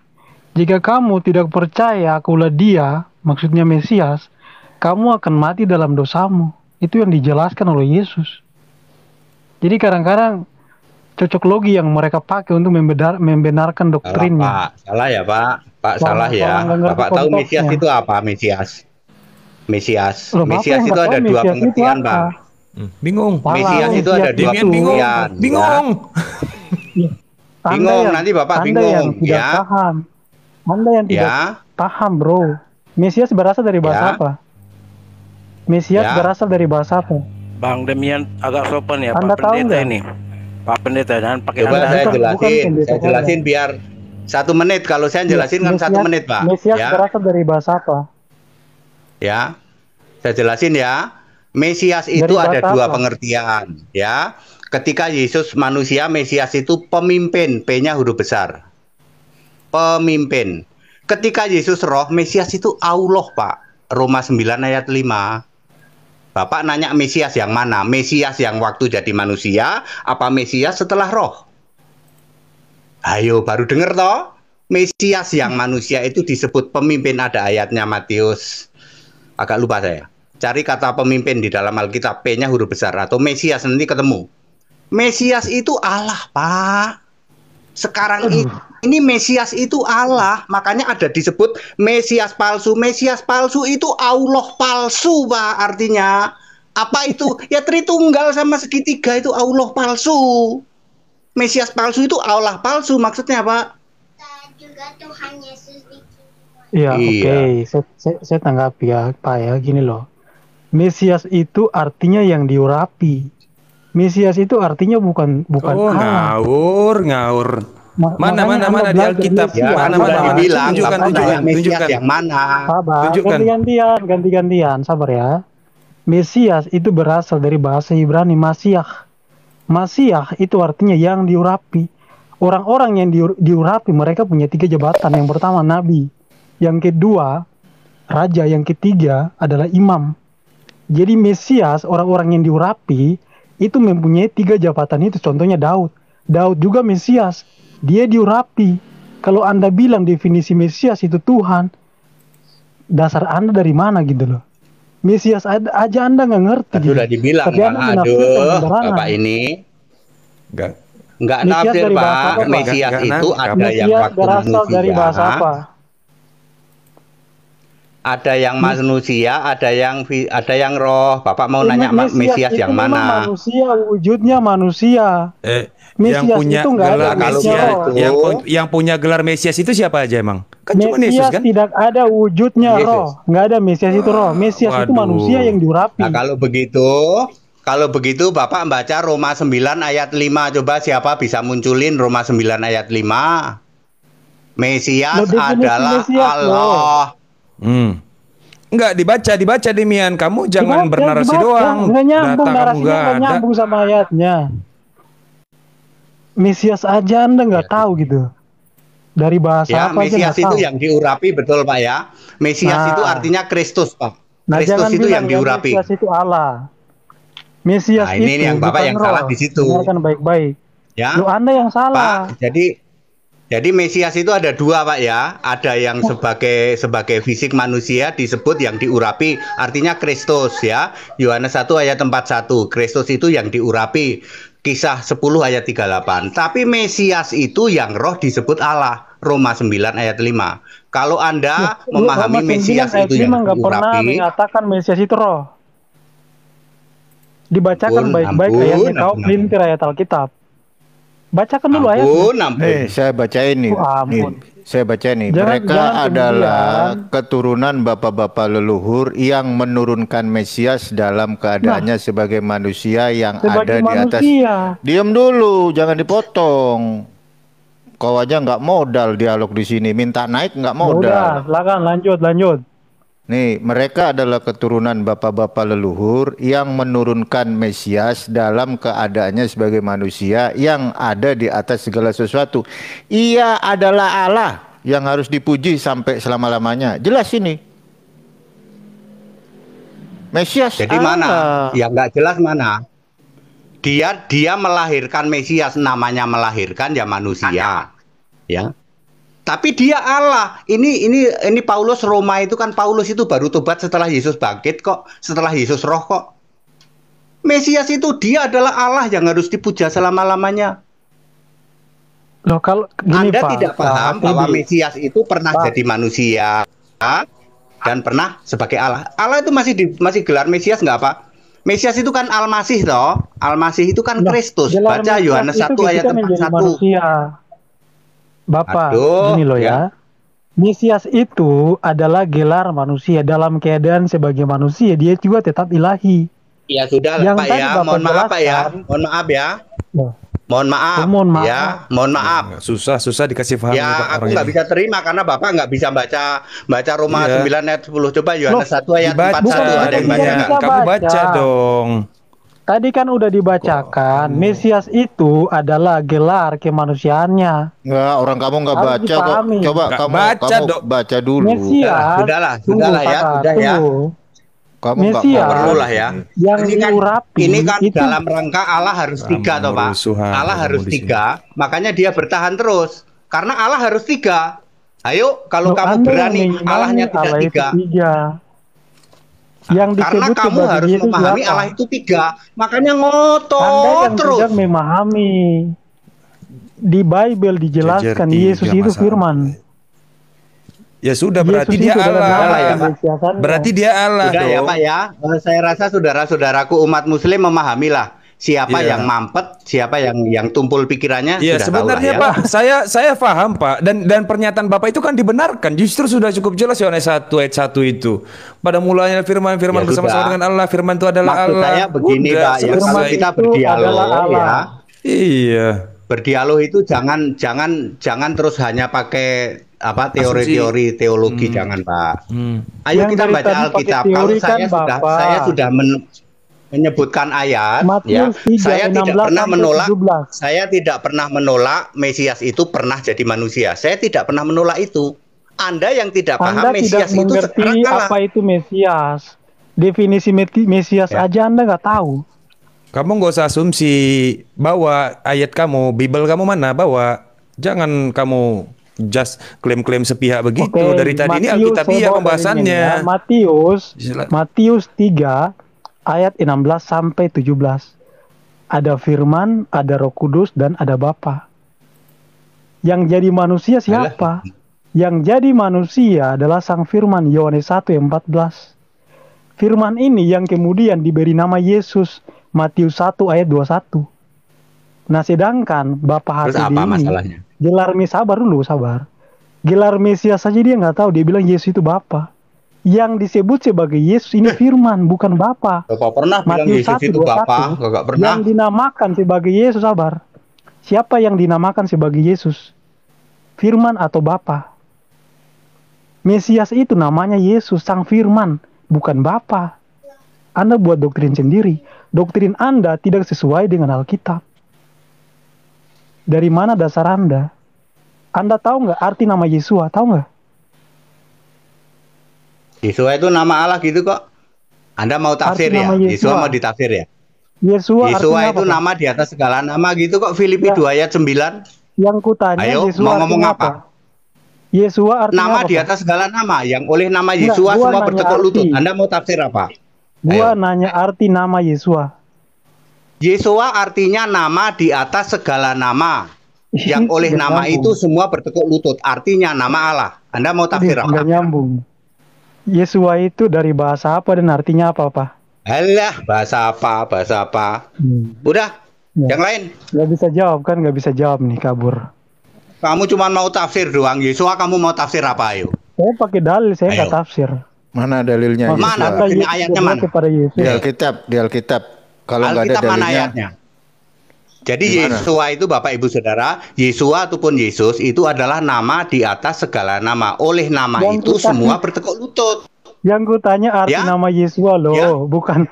jika kamu tidak percaya akulah dia, maksudnya Mesias, kamu akan mati dalam dosamu. Itu yang dijelaskan oleh Yesus. Jadi kadang-kadang cocok logi yang mereka pakai untuk membenarkan doktrinnya. Salah ya Pak. Pak salah ya. nggak ngerti Bapak tahu konteksnya. Mesias itu apa? Mesias Loh, Bapak Mesias yang itu nggak ada tahu dua Mesias itu pengertian apa? Pak. Bingung. Salah, Mesias itu ada dua Demian bingung. pengertian. Bingung. Bingung, nanti Bapak Anda bingung, yang tidak ya. paham. Anda yang tidak Ya. paham, bro. Mesias berasal dari bahasa Ya. apa? Mesias Ya. berasal dari bahasa apa? Bang Demian agak sopan ya Anda Pak tahu Pendeta nggak? ini. Pak Pendeta dan pakai Coba Anda. saya bukan jelasin, pendeta saya jelasin biar 1 menit. Kalau saya jelasin kan 1 menit Pak. Mesias Ya. berasal dari bahasa apa? Ya, saya jelasin ya. Mesias itu Dari ada bahasa dua apa? pengertian, ya. Ketika Yesus manusia, Mesias itu pemimpin, P-nya huruf besar. Pemimpin. Ketika Yesus roh, Mesias itu Allah, Pak. Roma 9 ayat 5. Bapak nanya Mesias yang mana? Mesias yang waktu jadi manusia, apa Mesias setelah roh? Ayo, baru denger toh? Mesias yang manusia itu disebut pemimpin, ada ayatnya Matius. Agak lupa saya. Cari kata pemimpin di dalam Alkitab, P-nya huruf besar atau Mesias, nanti ketemu. Mesias itu Allah, Pak. Sekarang ini Mesias itu Allah, makanya ada disebut Mesias palsu. Mesias palsu itu Allah palsu, Pak. Artinya apa itu? Ya Tritunggal sama segitiga itu Allah palsu. Mesias palsu itu Allah palsu, maksudnya Pak. Juga Tuhan Yesus Iya, oke. Iya. Saya tanggapi ya, Pak ya. Gini loh. Mesias itu artinya yang diurapi. Mesias itu artinya bukan Oh, Allah. ngawur. Mana Makanya Anda di belajar Alkitab? Mesias. Ya kan Mana udah dibilang, Tunjukkan, Bapak nanya Mesias tunjukkan. yang mana? Sabar, Tunjukkan. ganti-gantian, sabar ya. Mesias itu berasal dari bahasa Ibrani Masiah. Masiah itu artinya yang diurapi. Orang-orang yang diurapi mereka punya 3 jabatan. Yang pertama nabi, yang kedua raja, yang ketiga adalah imam. Jadi Mesias, orang-orang yang diurapi itu mempunyai 3 jabatan itu. Contohnya Daud. Daud juga Mesias, dia diurapi. Kalau Anda bilang definisi Mesias itu Tuhan, dasar Anda dari mana gitu loh? Mesias aja Anda nggak ngerti. Kan gitu. sudah dibilang, Tapi Anda Pak. menafsirkan Aduh, sembarangan. Bapak ini Enggak. nggak Mesias nafsir, dari bahasa Pak. apa, Pak? Mesias Nggak itu nangkap. ada yang Mesias waktu berasal dari bahasa manusia, apa? ada yang manusia, ada yang roh. Bapak mau nanya Mesias itu yang memang mana? manusia, wujudnya manusia. Yang Mesias punya itu nggak ada gelar kalau wujudnya Mesias, begitu. roh. yang punya gelar Mesias itu siapa aja emang? Kan cuma Yesus Mesias kan? tidak ada wujudnya Yesus. roh. Nggak ada Mesias itu roh. Mesias itu Waduh. manusia yang diurapi. Nah, kalau begitu Bapak baca Roma 9 ayat 5. Coba siapa bisa munculin Roma 9 ayat 5? Mesias Loh, definisi adalah Mesias, Allah. Enggak dibaca Demian. Kamu jangan bernarasi doang. Nggak nyambung, Data kamu narasinya nggak nggak ada. nyambung sama ayatnya. Mesias aja Anda nggak tahu gitu. Dari bahasa Ya, apa aja Mesias nggak itu tahu. yang diurapi, betul Pak ya. Mesias Nah. itu artinya Kristus, Pak. Nah, Kristus jangan itu bilang yang diurapi. Mesias itu Allah. Mesias Nah, ini itu yang Bapak bukan yang roh. salah di situ. Dengarkan baik-baik. Ya, Lu Anda yang salah. Pak. Jadi Mesias itu ada 2, Pak ya. Ada yang sebagai fisik manusia disebut yang diurapi, artinya Kristus ya. Yohanes 1 ayat 41. Kristus itu yang diurapi. Kisah 10 ayat 38. Tapi Mesias itu yang roh disebut Allah. Roma 9 ayat 5. Kalau Anda memahami Roma 9 Mesias ayat itu 5 yang nggak pernah diurapi, mengatakan Mesias itu roh. Dibacakan baik-baik ayatnya, kau pelintir ayat Alkitab. Bacakan dulu ayatnya. Nih, saya bacain nih. Ampun. Saya baca nih. Jangan- Mereka jangan adalah kemudian- keturunan bapak-bapak leluhur yang menurunkan Mesias dalam keadaannya sebagai manusia yang ada Sebagai di atas. manusia. Diam dulu, jangan dipotong. Kau aja nggak modal dialog di sini. Minta naik nggak Ya udah, modal. silakan lanjut. Nih, mereka adalah keturunan bapak-bapak leluhur yang menurunkan Mesias dalam keadaannya sebagai manusia yang ada di atas segala sesuatu. Ia adalah Allah yang harus dipuji sampai selama-lamanya. Jelas ini. Mesias jadi Allah. mana? Yang nggak jelas mana? Dia melahirkan Mesias, namanya melahirkan ya manusia, ya. Tapi dia Allah. Ini Paulus Roma itu kan, Paulus itu baru tobat setelah Yesus bangkit kok, setelah Yesus roh kok. Mesias itu dia adalah Allah yang harus dipuja selama-lamanya. Loh, kalau gini, Anda Pak, tidak Pak paham Teddy. bahwa Mesias itu pernah Pak. jadi manusia dan pernah sebagai Allah. Allah itu masih gelar Mesias nggak, Pak? Mesias itu kan Al-Masih toh. Al-Masih itu kan Nah, Kristus. gelar Baca Mesias Yohanes itu 1 ayat ketika menjadi 41. manusia. Bapak, Aduh, gini loh ya. ya. Mesias itu adalah gelar manusia. Dalam keadaan sebagai manusia, dia juga tetap ilahi. Ya sudah lah Yang Pak tadi ya. Bapak Mohon maaf Pak ya. jelaskan. Mohon maaf ya. Loh, Mohon maaf. Oh, mohon maaf. Ya, mohon maaf. Susah dikasih paham nih, Pak, Ya, aku orang nggak ini. bisa terima karena Bapak nggak bisa baca Roma Iya. 9 ayat 10. Coba Yohanes 1 ayat Dibaca, 41 ada yang baca Demian. nggak? Kamu baca Baca. dong. tadi kan udah dibacakan. Mesias itu adalah gelar kemanusiaannya. Nggak, orang kamu nggak Harus baca kok. dipahami. Coba Nggak kamu baca, kamu Dok. baca dulu. Mesias, Sudahlah ya, tunggu, sudah ya. tunggu. Kamu nggak Mesias. mau Perlu lah ya. Yang diurapi Ini kan itu dalam rangka Allah harus tiga toh Pak. Musuhan, Allah harus kamu di sini. 3, makanya dia bertahan terus. Karena Allah harus 3. Ayo, kalau Loh, kamu Anda berani yang mengimani Allahnya tidak Allah itu 3. tiga. Yang Karena disebut kamu sebagai harus Yesus memahami siapa? Allah itu 3. Makanya Anda ngotot yang terus. tidak memahami. Di Bible dijelaskan Kejar Yesus tiga itu masalah. firman. Ya sudah, berarti Yesus dia itu adalah Allah. nama ya, Pak. Mesiasannya. Berarti dia Allah Sudah ya dong. Pak ya. Saya rasa saudara-saudaraku umat muslim memahamilah. Siapa Iya. yang mampet, siapa yang tumpul pikirannya Iya, sudah tahu lah sebenarnya ya. Pak, saya paham Pak, dan pernyataan Bapak itu kan dibenarkan. Justru sudah cukup jelas Yohanes 1 ayat 1 itu. Pada mulanya firman Ya bersama-sama sudah. dengan Allah, firman itu adalah Maksud Allah. saya begini Udah, Pak, ya kalau selesai. kita Itu berdialog adalah Allah. ya, Iya. berdialog itu jangan terus hanya pakai apa teori-teori teologi, jangan Pak. Ayo Yang kita dari baca tadi Alkitab. pakai Kalau teori kan, Bapak. saya sudah menyebutkan ayat, ya, Matius 3, saya tidak 16 pernah sampai menolak. 17. Saya tidak pernah menolak Mesias itu pernah jadi manusia. Saya tidak pernah menolak itu. Anda yang tidak paham Anda tidak Mesias itu mengerti sekarang kalah. apa itu Mesias. Definisi Mesias Ya. aja Anda nggak tahu. Kamu nggak usah asumsi bahwa ayat kamu, Bible kamu mana, bawa. Jangan kamu just klaim-klaim sepihak begitu. Oke, Dari tadi ini Matius, Alkitabiah saya bawa dari ini pembahasannya. ya. Matius 3 ayat 16 sampai 17. Ada firman, ada Roh Kudus, dan ada Bapa. Yang jadi manusia siapa? Yang jadi manusia adalah Sang Firman, Yohanes 1 ayat 14. Firman ini yang kemudian diberi nama Yesus, Matius 1 ayat 21. Nah, sedangkan Bapak Terus HTD apa ini masalahnya? gelar sabar dulu, sabar. Gelar Mesias saja dia nggak tahu, dia bilang Yesus itu Bapa. Yang disebut sebagai Yesus ini Firman, bukan Bapa. Kok pernah bilang Matius Yesus 1, itu 21. Bapa? Kok pernah? Yang dinamakan sebagai Yesus, sabar. Siapa yang dinamakan sebagai Yesus? Firman atau Bapa? Mesias itu namanya Yesus, Sang Firman, bukan Bapa. Anda buat doktrin sendiri. Doktrin Anda tidak sesuai dengan Alkitab. Dari mana dasar Anda? Anda tahu nggak arti nama Yesua? Tahu nggak? Yesua itu nama Allah gitu kok. Anda mau tafsir Arti ya? nama Yesua Yesua. mau ditafsir ya? Yesua Yesua artinya itu apa, Pak? nama di atas segala nama gitu kok. Filipi Ya. 2 ayat 9. Yang kutanya Ayo, Yesua mau ngomong artinya apa? Yesua artinya Nama apa, di Pak? atas segala nama. Yang oleh nama Enggak, Yesua gua semua nanya bertekuk arti. lutut. Anda mau tafsir apa? Gua Ayo. nanya arti nama Yesua. Yesua artinya nama di atas segala nama. Yang oleh Nggak nama nyambung. itu semua bertekuk lutut. Artinya nama Allah. Anda mau tafsir Nggak apa? nyambung. Yesua itu dari bahasa apa dan artinya apa, Pak? Alah, bahasa apa? Bahasa apa? Udah, Ya. yang lain. Nggak bisa jawab kan? Nggak bisa jawab nih, kabur. Kamu cuma mau tafsir doang. Yesua kamu mau tafsir apa, ayo? Saya pakai dalil, saya nggak Ayo. tafsir. Mana dalilnya? Mana? Yesua? Ini ayatnya berdoa mana? kepada Yesus. Di Alkitab. Kalau nggak ada Alkitab mana dalilnya, ayatnya? Jadi Di mana? Yesua itu Bapak Ibu Saudara, Yesua ataupun Yesus itu adalah nama di atas segala nama. Oleh nama Yang itu kutanya- semua bertekuk lutut. Yang ku tanya arti Ya. nama Yesua loh, Ya. bukan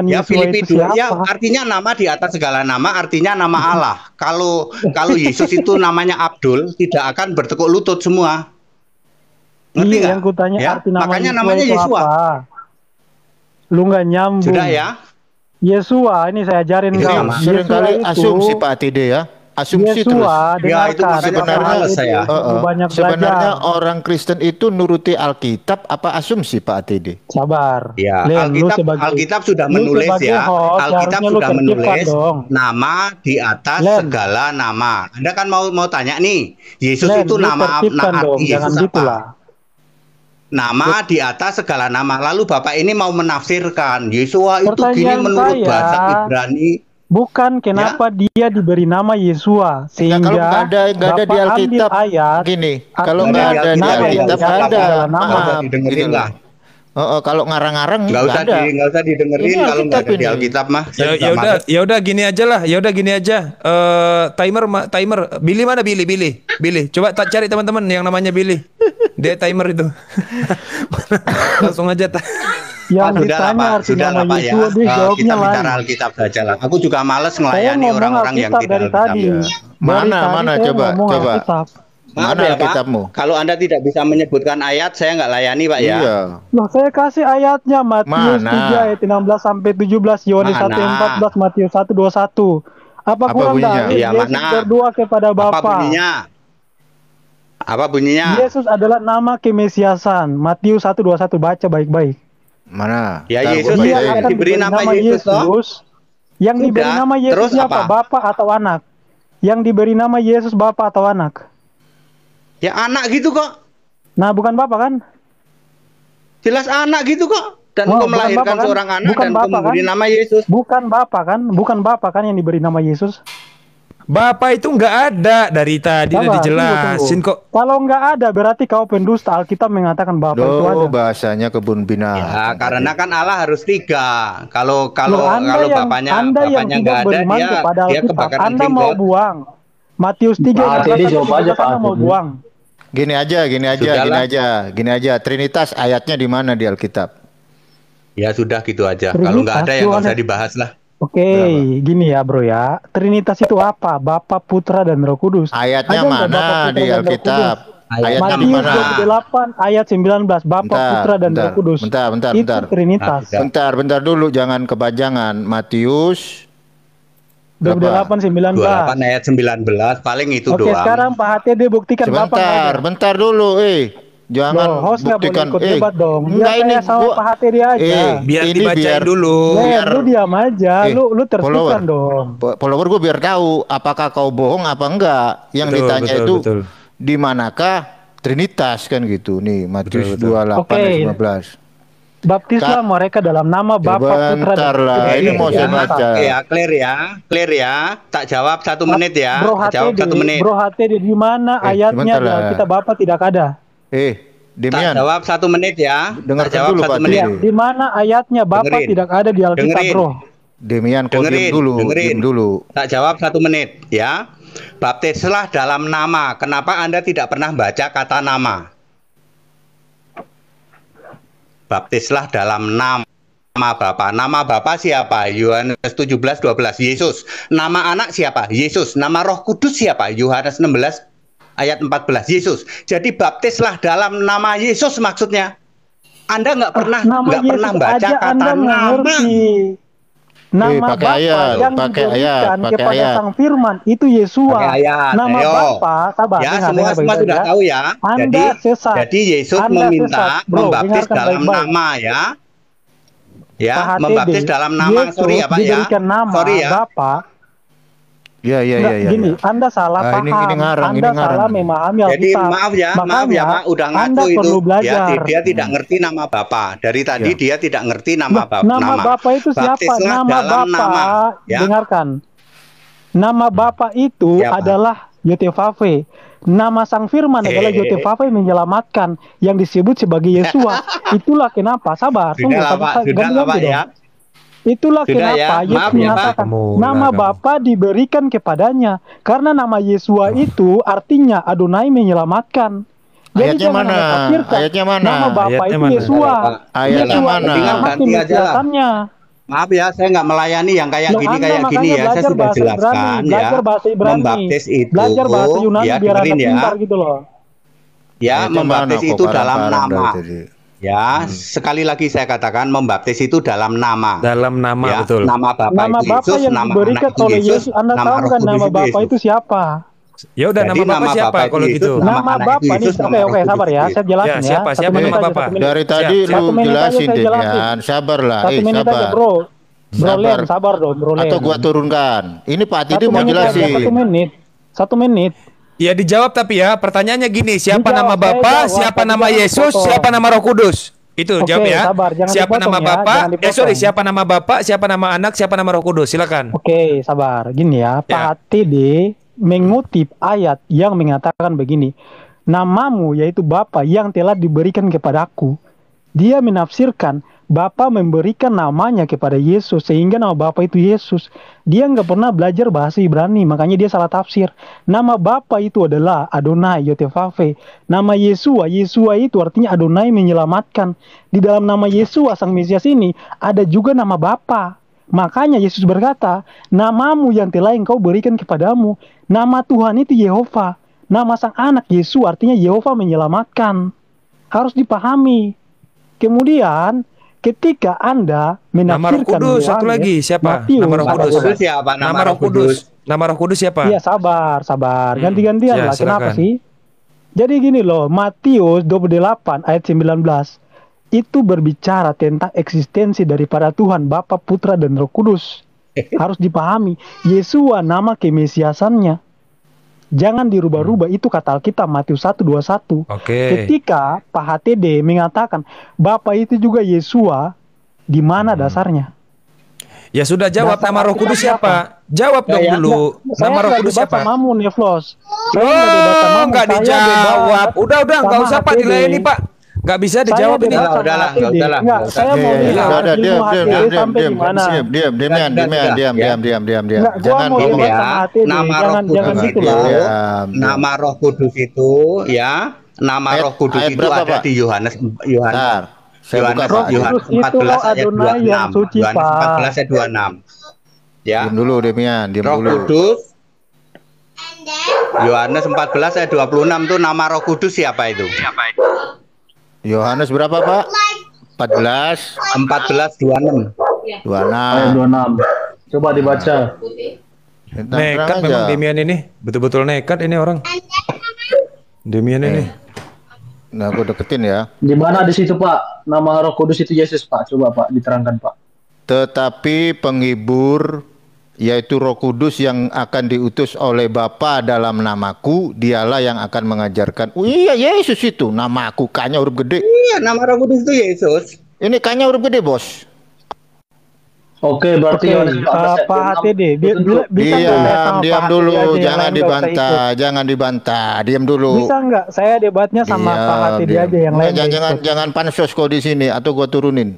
Ya Yesua Filipi itu 2 ya siapa? artinya nama di atas segala nama, artinya nama Allah. Kalau Yesus itu namanya Abdul, tidak akan bertekuk lutut semua. Ngerti Iya, nggak? yang ku tanya Ya, arti nama makanya Yesua namanya itu Yesua. apa? Lu nggak nyambung. Sudah ya. Yesua, ini saya ajarin Ini kau. sama. seringkali Yesua itu- asumsi Pak Atide ya. Asumsi terus. Yesua, Ya, itu dengarkan. makanya Sebenarnya- males saya. Banyak Sebenarnya belajar. orang Kristen itu nuruti Alkitab apa asumsi Pak Atide? Sabar. Ya, Len, lu Alkitab sudah lu menulis sebagai ya. host, Alkitab harusnya lu sudah tertibkan menulis dong. nama di atas Len. segala nama. Anda kan mau tanya nih, Yesus Len, itu lu nama tertibkan dong, arti jangan Yesus gitu apa? lah. Nama di atas segala nama. Lalu Bapak ini mau menafsirkan Yesua itu gini Pertanyaan menurut saya, bahasa Ibrani. Bukan kenapa dia diberi nama Yesua, Nah, sehingga kalau nggak ada di Bapak Alkitab, ambil ayat, gini, artinya kalau nggak ada di nama yang Alkitab di atas nggak ada. segala nama. Nggak usah Maaf, didengerin gitu lah. loh. Kalau ngarang-ngarang Nggak usah nggak ada. nggak usah didengerin Ini kalau nggak Alkitab ada di ini. Alkitab mah. Saya Ya juga udah, males. ya udah gini aja lah. Ya udah gini aja. Timer. Billy mana Billy. Coba cari teman-teman yang namanya Billy. Dia timer itu. Langsung aja. yang Sudahlah ditanya Pak, arti sudahlah nama Pak ya. Yesua, dia jawabnya Kita bicara lain. Alkitab saja lah. Aku juga males Saya melayani ngomong orang-orang yang Alkitab tidak dari Alkitab. tadi. Ya. Mana, Dari mana, tadi saya coba. ngomong Alkitab. Maaf Mana ya Pak, Alkitabmu? kalau Anda tidak bisa menyebutkan ayat, saya nggak layani Pak ya. Iya. Loh, saya kasih ayatnya Matius Mana? 3 ayat 16 sampai 17, Yohanes 1 ayat Mana? 14, Matius 1 21. Apa kurang bunyinya? dari Iya, Yesus mana? berdoa kepada Apa Bapa? bunyinya? Apa bunyinya? Yesus adalah nama kemesiasan. Matius 1:21, baca baik-baik. Mana? Ya, Ntar Yesus gua itu Dia bacain. akan diberi nama Yesus, toh? Yang diberi Udah, nama Yesus terus siapa? apa? Bapak atau anak? Yang diberi nama Yesus bapak atau anak? Ya anak gitu kok. Nah, bukan bapak kan? Jelas anak gitu kok. Dan Oh, engkau bukan melahirkan Bapa kan? seorang anak Bukan dan engkau Bapa memberi kan? nama Yesus. Bukan Bapa kan? Bukan Bapa kan yang diberi nama Yesus? Bapak itu nggak ada dari tadi udah Sabar, dijelasin tunggu. kok. Kalau nggak ada berarti kau pendusta. Alkitab mengatakan Bapa itu ada. bahasanya kebun binatang. Ya, karena kan Allah harus 3. Kalau Loh, Anda kalau yang bapaknya tidak nggak ada, beriman kepada dia Alkitab, kebakaran Anda mau jenggot. buang. Matius 3 Pak Teddy jawab aja, Pak Anda mau Teddy. buang. Gini aja. Trinitas ayatnya di mana di Alkitab? Ya sudah gitu aja. Kalau nggak ada ya nggak usah Yohanes. dibahas lah. Oke, gini ya bro ya. Trinitas itu apa? Bapa, Putra, dan Roh Kudus. Ayatnya Ada nggak Bapa, mana Putra, di dan Roh Alkitab? Kudus? Ayatnya Matius mana? 28 ayat 19 Bapa, Putra, dan Roh Kudus. Bentar. Itu Trinitas. Bentar dulu, jangan kebajangan. Matius 28 19. 28 ayat 19 paling itu Oke, doang. sekarang Pak HTD buktikan Bapak nggak ada. Bentar dulu, jangan Loh, host nggak boleh buktikan. ikut debat dong. Enggak, Biar saya sama Pak HTD aja. Biar ini dibacain dulu. biar Lu diam aja, lu teruskan dong. follower gue biar tahu apakah kau bohong apa enggak. Yang ditanya itu di manakah Trinitas kan gitu. Nih Matius 28 ayat 15. Baptislah mereka dalam nama Bapa, Putra, Bentar dan lah, ini mau saya baca. Ya, clear ya. Tak jawab 1 menit ya. Bro Tak jawab 1 menit. Bro HTD di mana ayatnya sebentar di lah. Alkitab Bapak tidak ada? Tak Demian. jawab 1 menit ya. Dengarkan Tak jawab dulu, 1 Pak menit. Teddy. Di mana ayatnya Bapak Dengerin. tidak ada di Alkitab, Dengerin. Bro? Demian kau Dengerin, diam dulu. Tak jawab 1 menit ya. Baptislah dalam nama. Kenapa Anda tidak pernah baca kata nama? Baptislah dalam nama Bapa. Nama Bapa siapa? Yohanes 17:12 Yesus. Nama anak siapa? Yesus. Nama Roh Kudus siapa? Yohanes 16 ayat 14 Yesus. Jadi baptislah dalam nama Yesus maksudnya. Anda nggak pernah baca aja kata Anda nama. mengerti. Nama pakai Bapa ayat, yang pakai diberikan ayat. kepada Sang Firman itu Yesua. Pakai ayat, Nama ayo. Bapa, sabar. Ya, dengar, semua dengar sudah baik-baik tahu ya. Anda sesat. Jadi Yesus Anda meminta sesat. Bro, membaptis dengarkan dalam baik-baik. nama ya. Ya, Pak HTD, membaptis dalam nama. Yesus Sorry ya Pak ya. diberikan nama Sorry ya. Bapa. Ya. Gini, Anda salah paham. Ini ngarang. Anda salah memahami Jadi Alkitab. maaf ya Pak, udah Anda ngaku itu. perlu belajar. Dia tidak ngerti nama Bapa. Dari tadi dia tidak ngerti nama Bapa. Nama Bapa itu siapa? Baptislah Nama dalam Bapa. ya. Dengarkan. Nama Bapa itu Siapa? adalah Yotevave. Nama Sang Firman adalah Yotevave menyelamatkan, yang disebut sebagai Yesua. Itulah kenapa. Sabar, tunggu. Sudah lah Pak ya. Itulah Sudah kenapa ya. Yesus Maaf ya, Pak. mengatakan nama Bapa diberikan kepadanya, karena nama Yesua itu artinya Adonai menyelamatkan. Jadi Ayatnya jangan mana? Anda tafsirkan. Ayatnya mana? Nama Bapa Ayatnya itu mana? Yesua. Ayatnya Yesua mana? itu nama Ganti aja lah. kemesiasannya. Maaf ya, saya nggak melayani yang kayak Loh, gini Anda ya. makanya Saya belajar sudah bahasa jelaskan Ibrani, ya. belajar bahasa Ibrani, Membaptis itu belajar bahasa Yunani ya, biar Anda dengerin ya. pintar gitu loh. Ya, Ayatnya membaptis mana? itu Kok dalam parang-parang nama. dari tadi? Ya, sekali lagi saya katakan membaptis itu dalam nama. Dalam nama Ya, betul. Nama Bapa Nama itu Bapa Yesus, yang nama diberikan anak itu oleh Yesus, Yesus, Anda nama tahu Roh kan Kudus nama itu Bapa Yesus. itu siapa? Ya udah, Jadi nama Bapak siapa itu kalau Yesus, gitu? nama Nama anak Bapa itu nih, Yesus, nama oke Roh sabar Kudus ya, itu saya jelasin Ya, ya. siapa? Satu Siapa menit nama aja, Bapak? satu menit. Dari tadi Siap. lu Satu menit aja jelasin saya jelasin. Demian, sabar lah. Satu menit aja Sabar. bro. Bro Sabar. Len, sabar dong bro Len. Atau gua turunkan. Ini Pak Titi Satu mau menit aja, jelasin. 1 menit. 1 menit. Ya dijawab tapi ya pertanyaannya gini, siapa Dijawab, nama saya Bapa, jawab, siapa tapi nama jangan Yesus, dipotong. siapa nama Roh Kudus? Itu Oke, jawab ya. sabar, jangan Siapa dipotong nama ya, Bapa? jangan dipotong. Siapa nama Bapa, siapa nama Anak, siapa nama Roh Kudus? Silakan. Oke, sabar. Gini ya, Pak HTD mengutip ayat yang mengatakan begini. Namamu yaitu Bapa yang telah diberikan kepadaku. Dia menafsirkan Bapa memberikan namanya kepada Yesus sehingga nama Bapa itu Yesus. Dia nggak pernah belajar bahasa Ibrani, makanya dia salah tafsir. Nama Bapa itu adalah Adonai Yotevave. Nama Yesua itu artinya Adonai menyelamatkan. Di dalam nama Yesua sang Mesias ini ada juga nama Bapa. Makanya Yesus berkata, namamu yang telah engkau berikan kepadamu. Nama Tuhan itu Yehova. Nama sang anak Yesus artinya Yehova menyelamatkan. Harus dipahami. Kemudian ketika Anda Nama Roh menafsirkan Kudus satu Yohanes, lagi siapa? Matius, Nama Roh Kudus. Kudus siapa? Nama Roh Kudus. Nama Roh Kudus siapa? Iya sabar. Ganti-gantian Ya, lah. Kenapa silakan. sih? Jadi gini loh, Matius 28 ayat 19 itu berbicara tentang eksistensi daripada Tuhan Bapa, Putra, dan Roh Kudus. Harus dipahami. Yesua nama kemesiasannya. Jangan dirubah-rubah, itu kata Alkitab Matius 1:21. Oke. Ketika Pak HTD mengatakan Bapa itu juga Yesua, Di mana dasarnya? Ya sudah jawab, Dasar nama Roh Kudus siapa? Jawab dong dulu. Saya Nama Roh nggak Kudus debat siapa? sama Mun ya, Flos. Saya Oh, nggak debat sama Mun. nggak Saya dijawab. debat Udah, nggak sama usah Pak HTD. dilayani Pak. Nggak bisa Saya dijawab ini. debat sama Udahlah, HTD. nggak usah. Enggak, saya mau Iya, lihat udah, ilmu diam, HTD sampai di mana. diam. Enggak, gua Jangan mau ngomong. debat ya. sama HTD. Nama Roh Jangan Kudus gitu itu, lah. nama Roh Kudus itu ya, nama Ayat- Roh Kudus ayat itu berapa, ada Pak? di Yohanes Bentar, saya buka, Pak. Yohanes Kudus itu 14 ayat Adonai yang 26. suci, Yohanes Pak. 14 ayat 26. Ya. Diam dulu, Demian, diam Roh dulu. Kudus Yohanes 14 ayat 26 tuh nama Roh Kudus siapa itu? Yohanes berapa, Pak? 14, 14 26. 26. Coba dibaca. Nekat memang Demian ini. Betul-betul nekat ini orang. Demian ini. Nah, gue deketin ya. Di mana di situ Pak? Nama Roh Kudus itu Yesus Pak. Coba Pak diterangkan Pak. Tetapi penghibur, yaitu Roh Kudus yang akan diutus oleh Bapa dalam namaku, dialah yang akan mengajarkan. Oh iya, Yesus itu namaku, kanya huruf gede. Iya, nama Roh Kudus itu Yesus. Ini kanya huruf gede, Bos. Oke, berarti Oke, Yohanes 14 ayat Pak 26. HTD, bisa nggak saya Diam, sama diam Pak dulu, HTD aja, yang jangan lain nggak usah dibantah, ikut? jangan dibantah, diam dulu. Bisa nggak saya debatnya sama Pak HTD Diam. aja, yang lain nggak Jangan, ikut? jangan pansos kok di sini, atau gua turunin.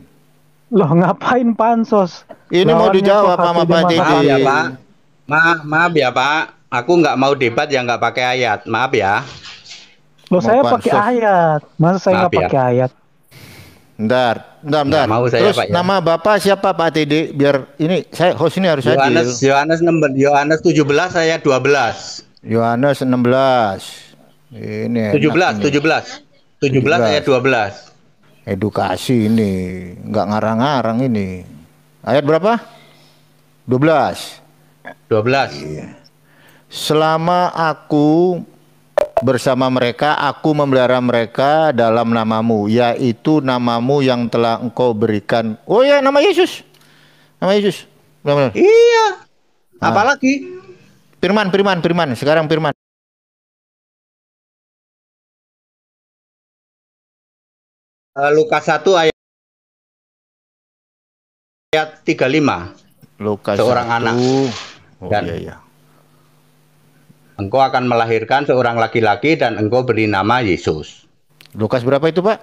Loh, ngapain pansos? Ini mau Lawannya dijawab kok sama HTD Pak masa Didi. Maaf ya, lalu. Pak. Maaf ya, Pak. Aku nggak mau debat yang nggak pakai ayat. Maaf ya. Loh, Mau saya pakai pansos. ayat. Masa saya Maaf nggak ya. pakai ayat? Bentar. Nggak mau saya, Terus Pak, ya. nama Bapak siapa, Pak TD? Biar ini saya host ini harus Yohanes adil. Yohanes 17 ayat 12. Yohanes 16. Ini enak 17, ini. 17. 17 ayat 12. Edukasi ini, nggak ngarang-ngarang ini. Ayat berapa? 12. 12. Selama aku bersama mereka, aku memelihara mereka dalam namamu, yaitu namamu yang telah engkau berikan. Oh ya, nama Yesus. Nama Yesus. Benar-benar. Iya. Apalagi? Firman. Sekarang firman. Lukas 1 ayat 35. Lukas Seorang 1. anak. Oh Dan- iya. Engkau akan melahirkan seorang laki-laki dan engkau beri nama Yesus. Lukas berapa itu, Pak?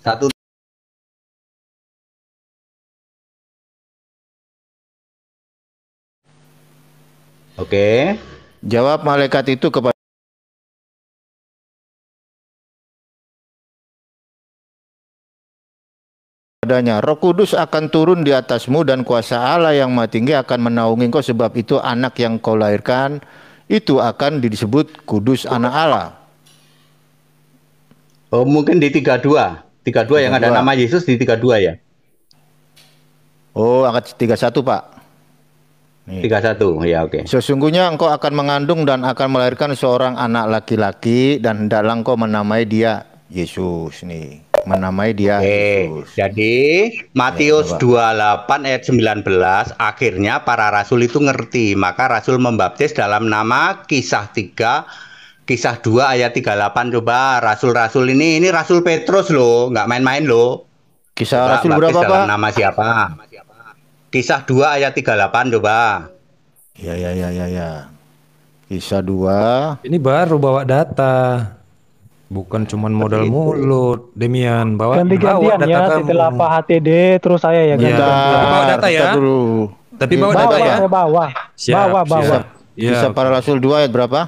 1. Oke. Jawab malaikat itu kepadanya, Roh Kudus akan turun di atasmu dan kuasa Allah yang Maha Tinggi akan menaungi engkau, sebab itu anak yang kau lahirkan itu akan disebut kudus anak Allah. Oh, mungkin di 32. 32 yang ada 32. nama Yesus di 32 ya. Oh, angkat 31, Pak. Nih. 31. Ya, oke. Sesungguhnya engkau akan mengandung dan akan melahirkan seorang anak laki-laki, dan hendaklah engkau menamai dia Yesus. Nih, menamai dia Oke, Yesus. jadi Matius Ya, coba. 28 ayat 19 akhirnya para rasul itu ngerti, maka rasul membaptis dalam nama Kisah 3, Kisah 2 ayat 38. Coba rasul-rasul ini Rasul Petrus loh, nggak main-main loh. Kisah Coba Rasul baptis berapa, dalam Pak? nama siapa? Kisah 2 ayat 38 coba. Ya. Kisah 2. Ini baru bawa data. Bukan cuman modal mulut, Demian. Bawa Ganti-gantian data ya, kamu. setelah Pak HTD, terus saya ya Iya. ganti-gantian. Tapi bawa data ya. Bentar dulu. Tapi bawa Bawa, data ya. saya bawa. Siap, Bawa. siap. Iya. Kisah para Rasul 2 ayat berapa?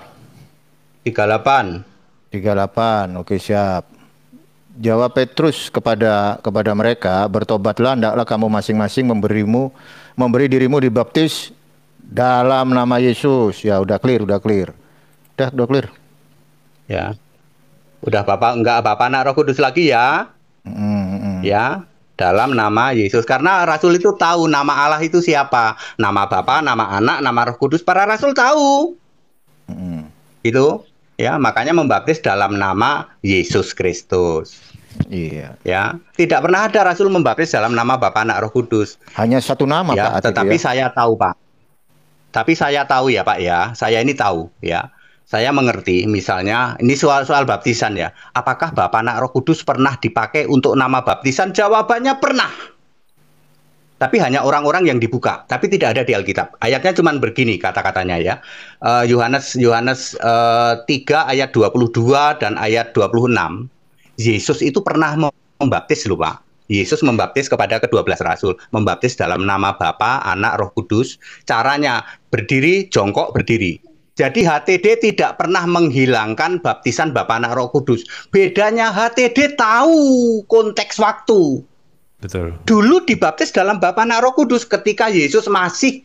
38. 38. Oke, siap. Jawab Petrus kepada mereka, bertobatlah, hendaklah kamu masing-masing memberi dirimu dibaptis dalam nama Yesus. Ya, udah clear. Udah clear. Ya. Udah Bapak anak Roh Kudus lagi ya. Ya, dalam nama Yesus. Karena rasul itu tahu nama Allah itu siapa. Nama Bapa, nama Anak, nama Roh Kudus. Para rasul tahu. Itu ya, makanya membaptis dalam nama Yesus Kristus. Iya. Ya, tidak pernah ada rasul membaptis dalam nama Bapa, Anak, Roh Kudus. Hanya satu nama, Ya, Pak. tetapi ya. saya tahu, Pak. Tapi saya tahu ya, Pak ya. Saya ini tahu ya. saya mengerti, misalnya ini soal baptisan ya. Apakah Bapa, Anak, Roh Kudus pernah dipakai untuk nama baptisan? Jawabannya pernah. Tapi hanya orang-orang yang dibuka, tapi tidak ada di Alkitab. Ayatnya cuma begini kata-katanya ya. Yohanes 3 ayat 22 dan ayat 26. Yesus itu pernah membaptis loh Pak. Yesus membaptis kepada ke-12 rasul, membaptis dalam nama Bapa, Anak, Roh Kudus. Caranya berdiri, jongkok, berdiri. Jadi HTD tidak pernah menghilangkan baptisan Bapa, Anak, Roh Kudus. Bedanya HTD tahu konteks waktu. Betul. Dulu dibaptis dalam Bapa, Anak, Roh Kudus ketika Yesus masih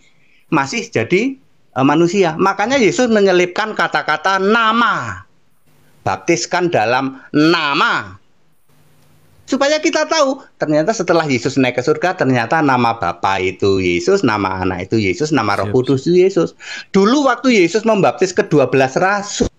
jadi manusia. Makanya Yesus menyelipkan kata-kata nama. Baptiskan dalam nama. Supaya kita tahu, ternyata setelah Yesus naik ke surga, ternyata nama Bapa itu Yesus, nama Anak itu Yesus, nama Roh Kudus itu Yesus. Dulu waktu Yesus membaptis ke-12 rasul,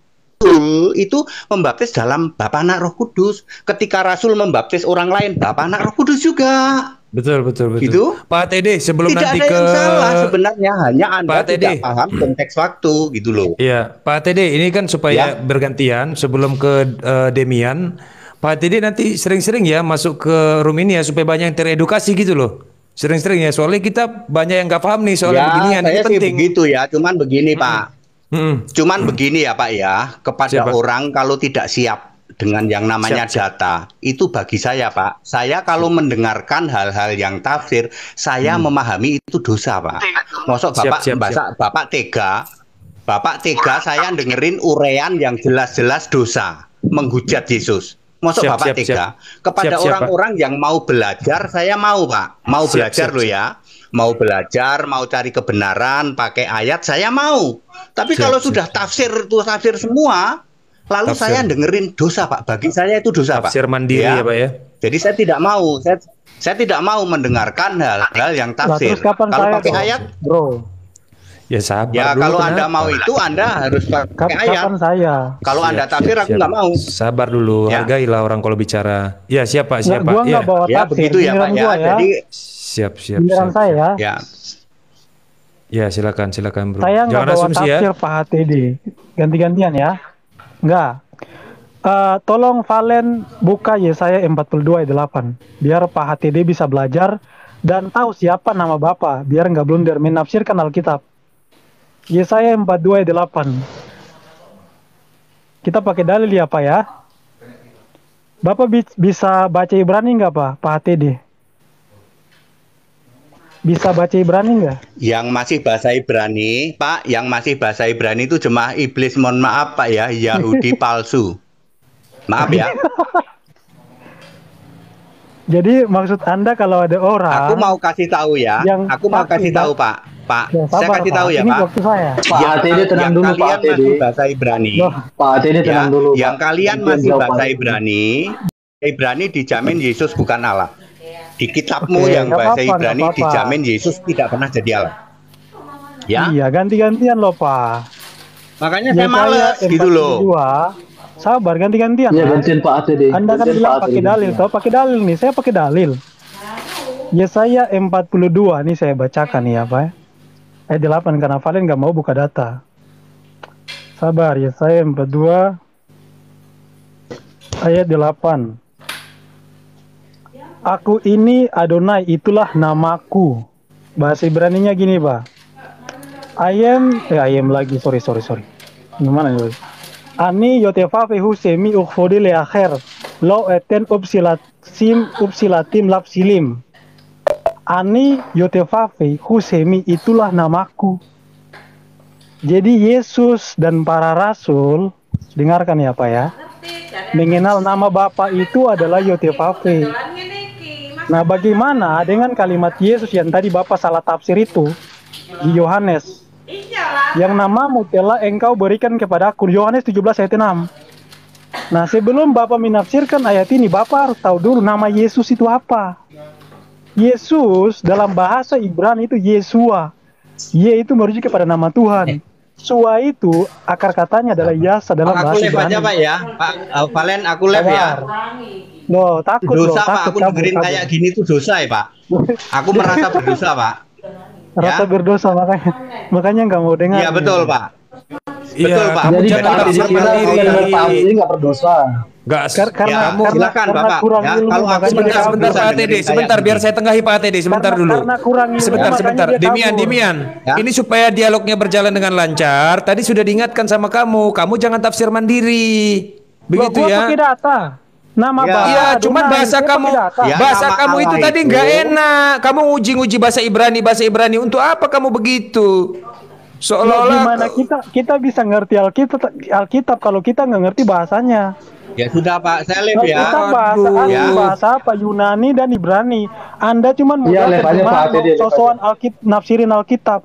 itu membaptis dalam Bapa, Anak, Roh Kudus. Ketika rasul membaptis orang lain, Bapa, Anak, Roh Kudus juga. Betul. Gitu? Pak TD, sebelum tidak nanti ada ke yang salah sebenarnya, hanya Anda Pak tidak TD. paham konteks waktu gitu loh. Iya, Pak TD, ini kan supaya bergantian sebelum ke Demian. Pak TD nanti sering-sering ya masuk ke room ini ya supaya banyak yang teredukasi gitu loh. Sering-sering ya, soalnya kita banyak yang nggak paham nih soal beginian. Saya Ini sih penting. begitu ya, cuman begini Pak. Cuman begini ya Pak ya, kepada Siapa? orang kalau tidak siap dengan yang namanya data, itu bagi saya Pak, saya kalau mendengarkan hal-hal yang tafsir, saya memahami itu dosa Pak. Maksud Bapak tega saya dengerin uraian yang jelas-jelas dosa, menghujat Yesus. Maksud Bapak tega kepada orang-orang yang mau belajar, saya mau Pak, mau belajar loh ya. Mau belajar, mau cari kebenaran, pakai ayat, saya mau. Tapi kalau sudah tafsir semua, lalu saya dengerin dosa Pak. Bagi saya itu dosa Pak. Tafsir mandiri ya Pak ya. Jadi saya tidak mau, saya tidak mau mendengarkan hal-hal yang tafsir. Kalau pakai ayat, bro. Ya sabar. Ya dulu, kalau kenapa? Anda mau itu Anda harus pakai ayat. Kapan saya? Kalau Anda tafsir aku nggak mau. Sabar dulu, hargailah orang kalau bicara. Ya siapa? Gua nggak bawa ya tafsir. begitu ya Pak ya. Jadi siap. Giliran saya. Ya silakan bro. Saya nggak Jangan bawa asumsi tafsir ya. Pak HTD. Ganti-gantian ya. Nggak. Tolong Valen buka Yesaya 42 ayat 8. Biar Pak HTD bisa belajar dan tahu siapa nama Bapa. Biar nggak blunder menafsirkan Alkitab. Yesaya 42 ayat 8. Kita pakai dalil ya Pak ya. Bapak bisa baca Ibrani nggak Pak HTD? Bisa baca Ibrani nggak? Yang masih bahasa Ibrani, Pak, yang masih bahasa Ibrani itu jemaah iblis, mohon maaf Pak ya, Yahudi palsu. Maaf ya. Jadi maksud Anda kalau ada orang, aku mau kasih tahu ya. Aku mau kasih tahu Pak. Ya, saya kasih tahu ya ini Pak. waktu saya. Pak HTD tenang dulu Pak HTD. Masih bahasa Ibrani. Pak HTD tenang dulu. Yang kalian masih bahasa Ibrani dijamin Yesus bukan Allah. Di kitabmu yang bahasa Ibrani dijamin Yesus tidak pernah jadi Allah. Ya? Iya, ganti-gantian loh Pak. Makanya saya males gitu loh. Sabar, ganti-gantian. Iya, gantian Pak HTD. Anda kan bilang pakai dalil, toh pakai dalil nih. Saya pakai dalil. Yesaya 42 nih saya bacakan nih ya Pak. Ayat 8 karena Valen nggak mau buka data. Sabar, Yesaya 42 ayat 8. Aku ini Adonai, itulah namaku. Bahasa Ibraninya gini Pak. I am lagi, sorry. Gimana nih? Ani yotefafe husemi ukfodi leaher lo eten upsilatim lapsilim. Ani yotefafe husemi, itulah namaku. Jadi Yesus dan para rasul, dengarkan ya Pak ya, mengenal nama Bapa itu adalah yotefafe. Nah bagaimana dengan kalimat Yesus yang tadi Bapak salah tafsir itu di Yohanes? Yang namamu telah engkau berikan kepadaku, Yohanes 17 ayat 6. Nah sebelum Bapak menafsirkan ayat ini, Bapak harus tahu dulu nama Yesus itu apa. Yesus dalam bahasa Ibrani itu Yesua. Ye itu merujuk kepada nama Tuhan. Sua itu akar katanya adalah Yasa dalam bahasa Ibrani. Aku live aja Pak ya, Pak Valen, aku live ya. Loh, takut dosa loh, Pak, aku dengerin kayak gini tuh dosa ya Pak. Aku merasa berdosa Pak. Rasa berdosa makanya nggak mau dengar. Iya betul Pak. Betul, Pak. Kamu Jadi jangan Pak tafsir dikira mandiri. kalau dengar tahu ini nggak berdosa. Enggak. Karena Ya, silakan, Bapak. kurang Ya, ilmu kalau aku makanya benar, dia kabur. Sebentar Pak Bisa ATD, dengerin sebentar saya biar ini. saya tengahi Pak ATD sebentar dulu. Karena kurang ilmu Sebentar, makanya sebentar. dia Demian, kabur. Demian. Ya. Ini supaya dialognya berjalan dengan lancar. Tadi sudah diingatkan sama kamu jangan tafsir mandiri. Begitu Gua ya. pakai data. Nama Ya. Bapak. Iya, cuman Dunani, bahasa saya kamu, pakai data. Ya, bahasa nama kamu itu Allah tadi itu. nggak enak. Kamu uji-uji bahasa Ibrani. Untuk apa kamu begitu? Ya, Seolah-olah gimana kita bisa ngerti Alkitab kalau kita nggak ngerti bahasanya. Ya sudah, Pak. Saya live ya. Alkitab bahasa Aduh. asli Ya. bahasa apa? Yunani dan Ibrani. Anda cuma mau Iya, live aja, Pak. terjemahan Hati dia, live sosokan nafsirin Alkitab.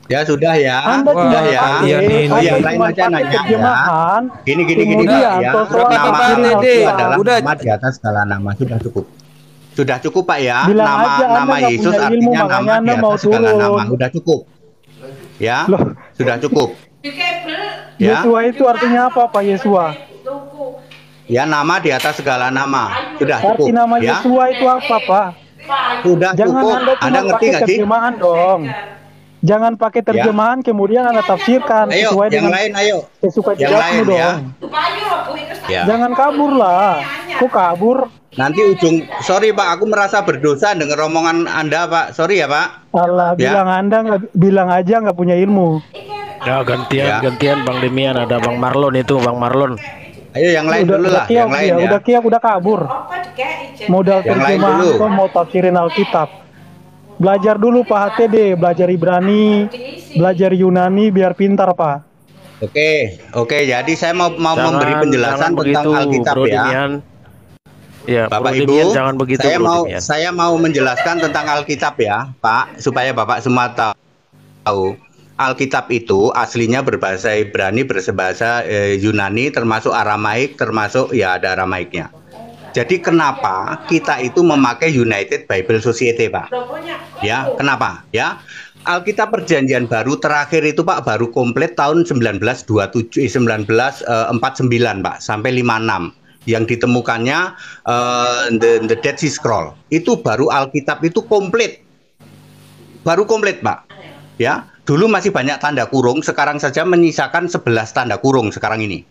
Ya sudah ya. Anda Wah, Sudah cuma ya. iya nih, Anda yang cuma lain aja pakai nanya ya. terjemahan. Gini, kemudian ya. sosokan Nama Nama nafsirin Dede. itu Alkitab. adalah Udah. nama di atas segala nama. Sudah cukup. Sudah cukup, Pak ya. Bilang Nama aja Anda nama nggak Yesus punya ilmu, artinya makanya nama di Anda mau atas segala turun. nama. Sudah cukup. Ya. Loh. Sudah cukup. Ya. Yesua itu artinya apa, Pak Yesua? Ya, nama di atas segala nama. Sudah cukup. Arti nama Ya. Yesua itu apa, Pak? Sudah Jangan cukup. Anda Anda cuma ngerti pakai nggak sih? terjemahan dong. Jangan pakai terjemahan kemudian Anda tafsirkan Ayo, sesuai yang dengan lain ayo. sesuka Yang jidatmu lain dong. ya. Ya. Jangan kabur lah. Kok kabur? Nanti sorry Pak, aku merasa berdosa dengar omongan Anda Pak. Sorry ya Pak. Allah Ya. bilang Anda nggak bilang aja nggak punya ilmu. Ya Ya. gantian Bang Demian, ada Bang Marlon itu, Bang Marlon. Ayo yang lain dulu lah, kiok yang lain dia, ya. udah kiok udah kabur. Modal Yang lain terjemahan dulu. kok mau tafsirin Alkitab. Belajar dulu Pak HTD, belajar Ibrani, belajar Yunani biar pintar Pak. Oke. Jadi saya mau memberi penjelasan jangan tentang begitu, Alkitab Bro ya. Demian. Ya, Bapak Bro Ibu, Demian, jangan begitu, saya Bro mau Demian. saya mau menjelaskan tentang Alkitab ya, Pak, supaya Bapak semua tahu. Alkitab itu aslinya berbahasa Ibrani, berbahasa Yunani, termasuk Aramaik, termasuk ya ada Aramaiknya. Jadi kenapa kita itu memakai United Bible Society, Pak? Ya, kenapa? Ya, Alkitab Perjanjian Baru terakhir itu Pak baru komplit tahun 1949 Pak, sampai 56. Yang ditemukannya the Dead Sea Scroll. Itu baru Alkitab itu komplit. Baru komplit, Pak. Ya, dulu masih banyak tanda kurung, sekarang saja menyisakan 11 tanda kurung sekarang ini.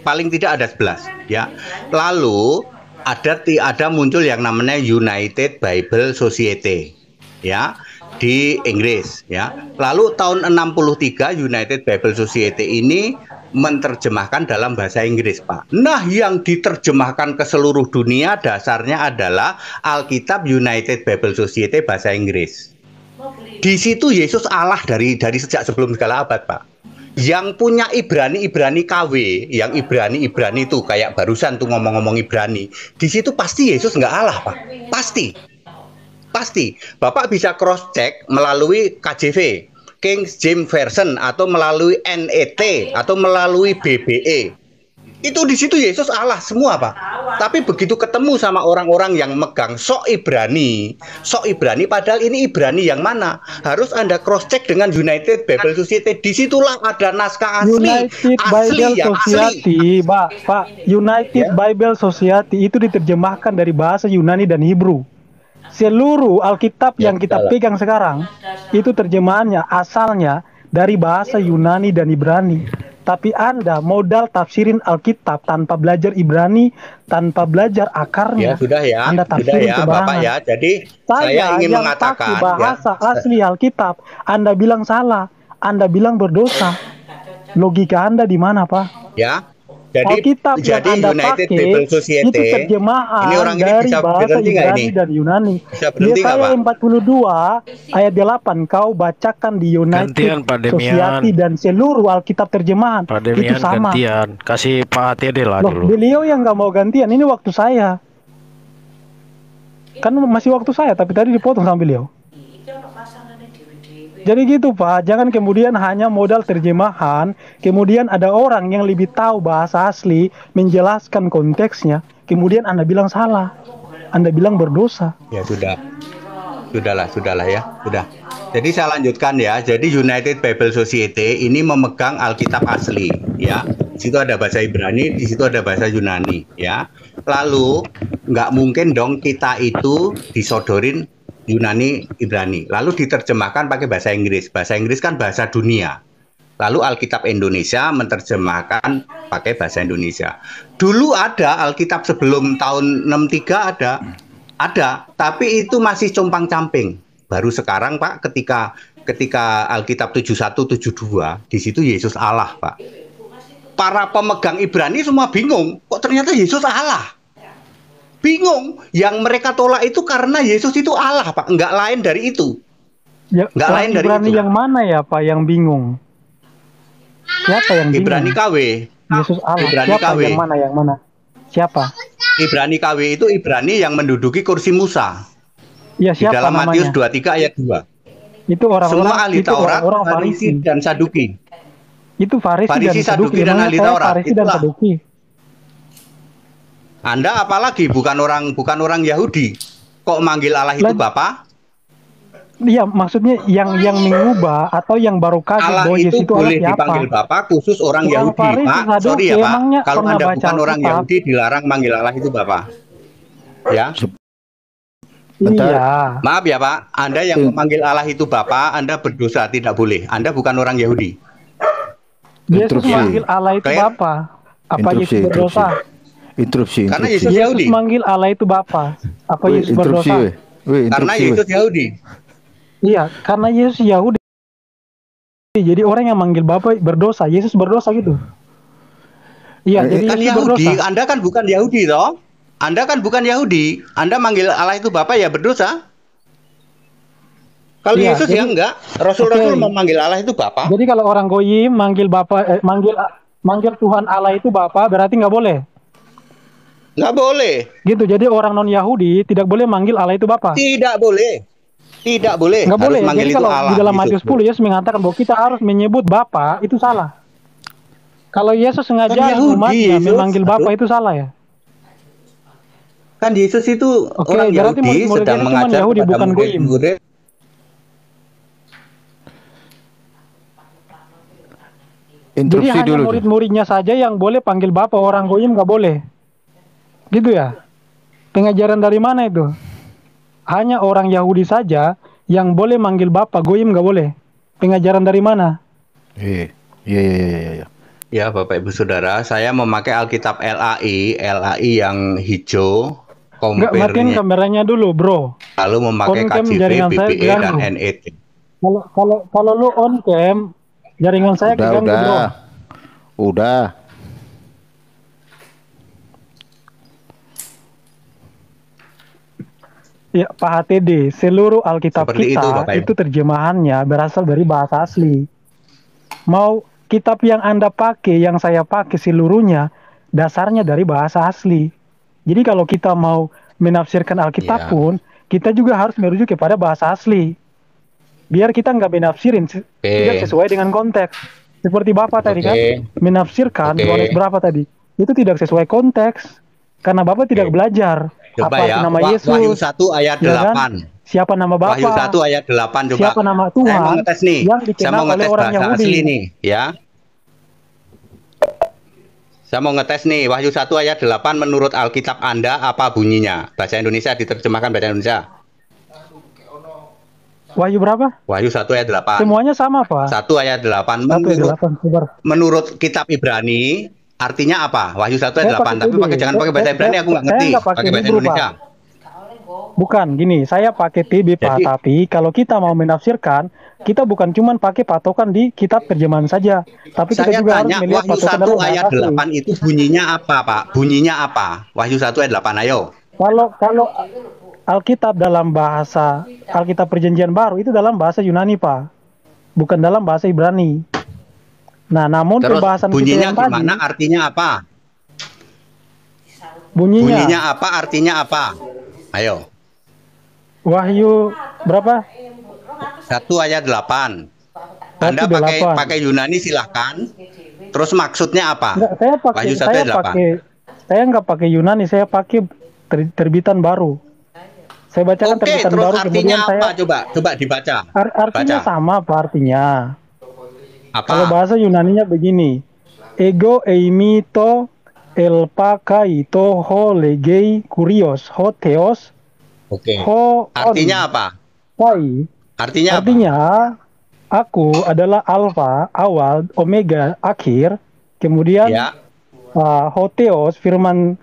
Paling tidak ada 11, ya. Lalu ada muncul yang namanya United Bible Society, ya, di Inggris, ya. Lalu tahun 63 United Bible Society ini menerjemahkan dalam bahasa Inggris, Pak. Nah, yang diterjemahkan ke seluruh dunia dasarnya adalah Alkitab United Bible Society bahasa Inggris. Di situ Yesus Allah dari sejak sebelum segala abad, Pak. Yang punya Ibrani KW, yang Ibrani itu kayak barusan tuh ngomong-ngomong Ibrani. Di situ pasti Yesus nggak Allah, Pak. Pasti. Bapak bisa cross check melalui KJV, King James Version, atau melalui NET, atau melalui BBE. Itu di situ Yesus Allah semua, Pak. Tapi begitu ketemu sama orang-orang yang megang sok Ibrani, padahal ini Ibrani yang mana? Harus Anda cross check dengan United Bible Society. Disitulah ada naskah asli. United Bible Society, Pak. United Bible Society itu diterjemahkan dari bahasa Yunani dan Hebrew. Seluruh Alkitab yang kita pegang sekarang itu terjemahannya asalnya dari bahasa Yunani dan Ibrani. Tapi Anda modal tafsirin Alkitab tanpa belajar Ibrani, tanpa belajar akarnya. Ya sudah ya, Anda tafsirin Bapak ya. Jadi saya ingin yang mengatakan pakai bahasa asli Alkitab, Anda bilang salah, Anda bilang berdosa. Logika Anda di mana, Pak? Ya. Jadi Alkitab yang Anda United pakai Bible Society itu terjemahan ini orang ini dari bisa bahasa berhenti nggak Ibrani ini? dan Yunani. Bisa berhenti nggak, Yesaya Pak? 42 ayat 8 kau bacakan di United Gantian, Pak Demian. Society dan seluruh Alkitab terjemahan Pak itu Demian sama. gantian, kasih Pak ATD lah Loh, dulu. beliau yang nggak mau gantian, ini waktu saya. Kan masih waktu saya, tapi tadi dipotong sama beliau. Jadi gitu Pak, jangan kemudian hanya modal terjemahan, kemudian ada orang yang lebih tahu bahasa asli, menjelaskan konteksnya, kemudian Anda bilang salah, Anda bilang berdosa. Ya sudahlah ya, sudah. Jadi saya lanjutkan ya. Jadi United Bible Society ini memegang Alkitab asli, ya. Di situ ada bahasa Ibrani, di situ ada bahasa Yunani, ya. Lalu nggak mungkin dong kita itu disodorin Yunani, Ibrani, lalu diterjemahkan pakai bahasa Inggris. Bahasa Inggris kan bahasa dunia, Lalu Alkitab Indonesia menerjemahkan pakai bahasa Indonesia. Dulu ada Alkitab sebelum tahun 63 ada, tapi itu masih compang-camping. Baru sekarang Pak, ketika Alkitab 71 72, di situ Yesus Allah, Pak. Para pemegang Ibrani semua bingung, kok ternyata Yesus Allah. Bingung, yang mereka tolak itu karena Yesus itu Allah, Pak, enggak lain dari itu. Ya, Enggak lain dari Ibrani itu. yang mana ya, Pak, yang bingung? Siapa yang bingung? Ibrani KW. Yesus Allah. Ibrani Siapa KW. yang mana? Siapa? Ibrani KW itu Ibrani yang menduduki kursi Musa. Ya, Di siapa dalam namanya? Matius 23 ayat 2. Itu orang-orang, Semua ahli itu Taurat, orang Farisi dan Saduki. Itu Farisi Farisi, dan Saduki. Saduki dan Namanya ahli saya Taurat. Farisi dan Itulah. Saduki. Anda apalagi bukan orang Yahudi. Kok manggil Allah itu Bapa? Iya, maksudnya yang mengubah atau yang baru kaget Allah bahwa itu Yesus itu boleh Allah siapa? dipanggil Bapa khusus orang Orang Yahudi, Farisi, Pak. Saduki, Sorry ya, Pak. emangnya Kalau pernah Anda baca bukan orang Alkitab? Yahudi, dilarang manggil Allah itu Bapa. Ya. Iya. Maaf ya, Pak. Anda yang memanggil Allah itu Bapa, Anda berdosa, tidak boleh. Anda bukan orang Yahudi. Yesus Interupsi. manggil Allah itu Clear? Bapa. Apa Yesus berdosa? Interupsi. Karena interupsi. Yesus Yesus Yahudi. manggil Allah itu Bapa. Apa Weh, Yesus interupsi, berdosa? weh. Weh, Karena interupsi, Yesus Yahudi. Iya, karena Yesus Yahudi. Jadi orang yang manggil Bapa berdosa. Yesus berdosa gitu. Iya, jadi Kan Yesus Yahudi, berdosa. Anda kan bukan Yahudi toh? Anda kan bukan Yahudi. Anda manggil Allah itu Bapa ya berdosa. Kalau Iya, Yesus jadi- ya enggak. Rasul-rasul Oke. memanggil Allah itu Bapa. Jadi kalau orang goyim manggil Bapa, manggil Tuhan Allah itu Bapa, berarti nggak boleh. Nggak boleh. Gitu. Jadi orang non Yahudi tidak boleh manggil Allah itu Bapa. Tidak boleh. Tidak boleh. Nggak Harus boleh. manggil Jadi itu kalau Allah. di dalam gitu. Matius 10 Yesus mengatakan bahwa kita harus menyebut Bapa, itu salah. Kalau Yesus sengaja Kan Yahudi, umatnya Yesus. memanggil Bapa, Aduh. itu salah ya. Kan Yesus itu Oke, orang berarti Yahudi murid-muridnya sedang itu cuma mengajar Yahudi, kepada bukan goyim. murid-murid. Jadi Interupsi hanya dulu. murid-muridnya saja yang boleh panggil Bapa, orang goyim nggak boleh. Gitu ya. Pengajaran dari mana itu? Hanya orang Yahudi saja yang boleh manggil Bapa, goyim nggak boleh. Pengajaran dari mana? Iya, iya, iya, iya, iya. Ya, Bapak Ibu Saudara, saya memakai Alkitab LAI yang hijau, Nggak, matiin compare-nya, kameranya dulu, bro. lalu memakai On cam KJV, jaringan saya BBE, dan ganggu. NET. Kalau lu on cam, jaringan saya keganggu, bro. Udah. Ya, Pak HTD, seluruh Alkitab Seperti itu, kita Bapak Ibu. itu terjemahannya berasal dari bahasa asli. Mau kitab yang Anda pakai, yang saya pakai seluruhnya, dasarnya dari bahasa asli. Jadi kalau kita mau menafsirkan Alkitab Iya. pun, kita juga harus merujuk kepada bahasa asli. Biar kita nggak menafsirin tidak sesuai dengan konteks. Seperti Bapak tadi kan, menafsirkan Oke. Yohanes berapa tadi? Itu tidak sesuai konteks. Karena Bapak tidak belajar. Coba apa ya, arti nama Yesus. Wahyu 1 ayat Ya kan? 8. Siapa nama Bapa? Wahyu 1 ayat 8 coba. Siapa nama Saya mau Tuhan ngetes nih. yang Saya dikenal mau oleh ngetes orang bahasa Yahudi? asli nih, ya. Saya mau ngetes nih, Wahyu 1 ayat 8 menurut Alkitab Anda apa bunyinya? Bahasa Indonesia diterjemahkan bahasa Indonesia. Wahyu berapa? Wahyu 1 ayat 8. Semuanya sama, Pak. 1 ayat 8 1 ayat 8. Sabar. menurut kitab Ibrani artinya apa? Wahyu 1 ayat Saya 8. Tapi pakai jangan TB. pakai bahasa Ibrani, aku nggak Saya ngerti. nggak pakai Pakai bahasa Hebrew, Indonesia. Bukan, gini, saya pakai TB, Pak. Jadi- Tapi kalau kita mau menafsirkan, kita bukan cuma pakai patokan di kitab terjemahan saja. Tapi kita Saya juga harus tanya, melihat Wahyu patokan 1 dalam ayat bahasa asli. 8 itu bunyinya apa, Pak? Bunyinya apa? Wahyu 1 ayat 8, ayo. Kalau Alkitab dalam bahasa Alkitab Perjanjian Baru itu dalam bahasa Yunani, Pak. Bukan dalam bahasa Ibrani. Nah, namun Terus pembahasan kita bunyinya yang tadi, gimana? Artinya apa? bunyinya Bunyinya apa? Artinya apa? Ayo. Wahyu berapa? 1 ayat 8. Anda Satu pakai 8. pakai Yunani silahkan. Terus maksudnya apa? Enggak, Wahyu 1 ayat 8. saya nggak pakai Yunani, saya pakai terbitan baru. Saya bacakan Oke, terbitan terus baru, artinya kemudian apa? saya Coba dibaca. artinya Baca. sama, apa artinya? Apa? Kalau bahasa Yunaninya begini, ego eimito elpakaito ho legei kurios ho theos Oke. ho Artinya apa? kai. Artinya apa? Artinya Aku adalah Alfa, awal, Omega, akhir. Kemudian Ya. Hotheos, firman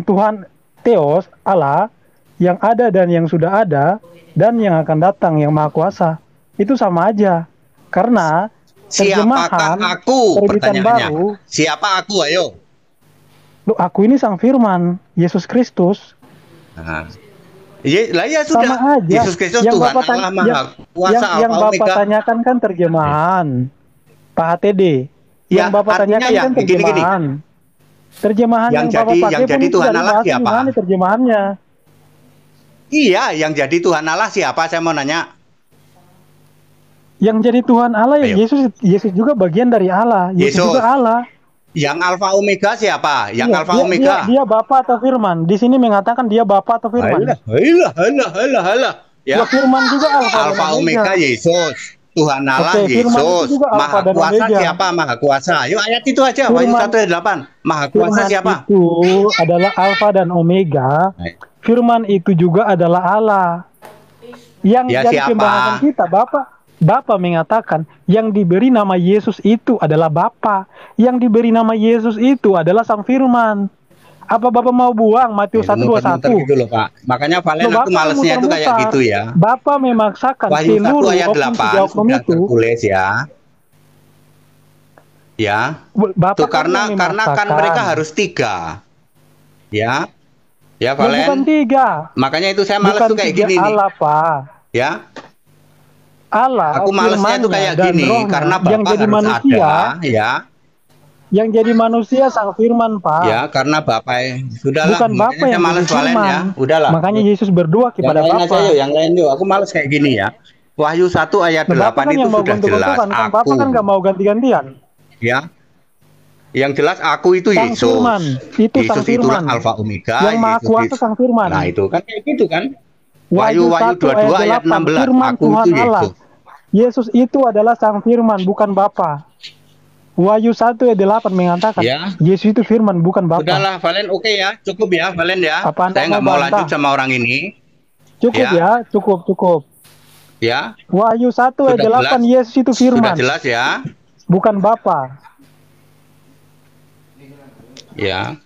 Tuhan, Theos, Allah, yang ada dan yang sudah ada, dan yang akan datang, yang Maha Kuasa. Itu sama aja. Karena Siapakah terjemahan aku? terbitan Pertanyaannya. baru, Siapa aku? Ayo. loh, aku ini sang firman, Yesus Kristus. Nah. Ya sudah. Sama aja. Yesus Kristus Yang Tuhan Bapak Allah Maha Kuasa yang Alfa Bapak Omega. tanyakan kan terjemahan, Pak HTD. Ya, Yang Bapak artinya tanyakan ya, kan gini-gini. terjemahan. Terjemahan yang Bapak pakai yang jadi pun itu Tuhan dari Allah bahasa siapa? Yunani terjemahannya. Iya, yang jadi Tuhan Allah siapa? Saya mau nanya. Yang jadi Tuhan Allah ya Ayo. Yesus juga bagian dari Allah. Yesus Yesus. juga Allah. Yang Alfa Omega siapa? Yang Iya, Alfa Omega. Dia Bapa atau Firman. Di sini mengatakan dia Bapa atau Firman. Alah. Ya. Ya, Firman juga Alfa Omega Yesus. Tuhan Allah Oke, Firman itu Yesus. juga Alfa Maha dan Kuasa Omega. siapa? Maha Kuasa. Yuk ayat itu aja. Wahyu Firman- 1 ayat 8. Maha Kuasa Firman siapa? itu adalah Alfa dan Omega. Firman itu juga adalah Allah. Yang Ya, jadi siapa? pembahasan kita, Bapak mengatakan yang diberi nama Yesus itu adalah Bapa. Yang diberi nama Yesus itu adalah Sang Firman. Apa Bapak mau buang Matius 1:21? Gitu loh, Pak. Makanya Valen Loh, aku Bapak malesnya itu kayak muter-muter. gitu ya. Bapak memaksakan Wahyu 1 seluruh ayat oknum 8 tiga oknum sudah itu. tertulis ya. Ya. Bapak Tuh kan karena yang kan memaksakan. mereka harus 3. Ya. Ya, Ya, bukan Valen. 3. Makanya itu saya males Bukan tuh kayak 3 gini nih. Allah, Pak. Ya. Allah, Aku malesnya tuh firman-Nya kayak dan gini rohnya karena yang Bapak jadi harus manusia, ada, ya. yang jadi manusia Sang Firman, Pak. Ya, karena Bapak sudahlah. Bukan Makanya Bapak saya yang males jadi Valen firman. ya. Udahlah. Makanya Yesus berdoa Yang kepada lain Bapa. aja yuk, yang lain yuk. Aku males kayak gini ya. Wahyu 1 ayat Nah, Bapak 8 kan itu yang mau sudah jelas gontok-gontokan, kan aku. Bapak kan nggak mau ganti-gantian. Ya. Yang jelas aku itu Sang Yesus. Firman, itu Yesus Sang itulah Firman. Alfa Omega. Yang Maha Yesus Kuasa itu. Sang Firman. Nah, itu kan kayak gitu kan. Wahyu Wahyu 1 22 ayat 8, 16. Firman Aku Tuhan itu Allah. Yesus. Yesus itu adalah Sang Firman, bukan Bapa. Wahyu 1 ayat 8 mengatakan, Ya. Yesus itu Firman, bukan Bapa. Udahlah, Valen oke ya. Cukup ya, Valen ya. Apa Anda Saya nggak mau mau bantah? lanjut sama orang ini. Cukup Ya. ya, cukup. Ya. Wahyu 1 ayat Sudah 8, jelas. Yesus itu Firman, Sudah jelas ya. bukan Bapa. Ya.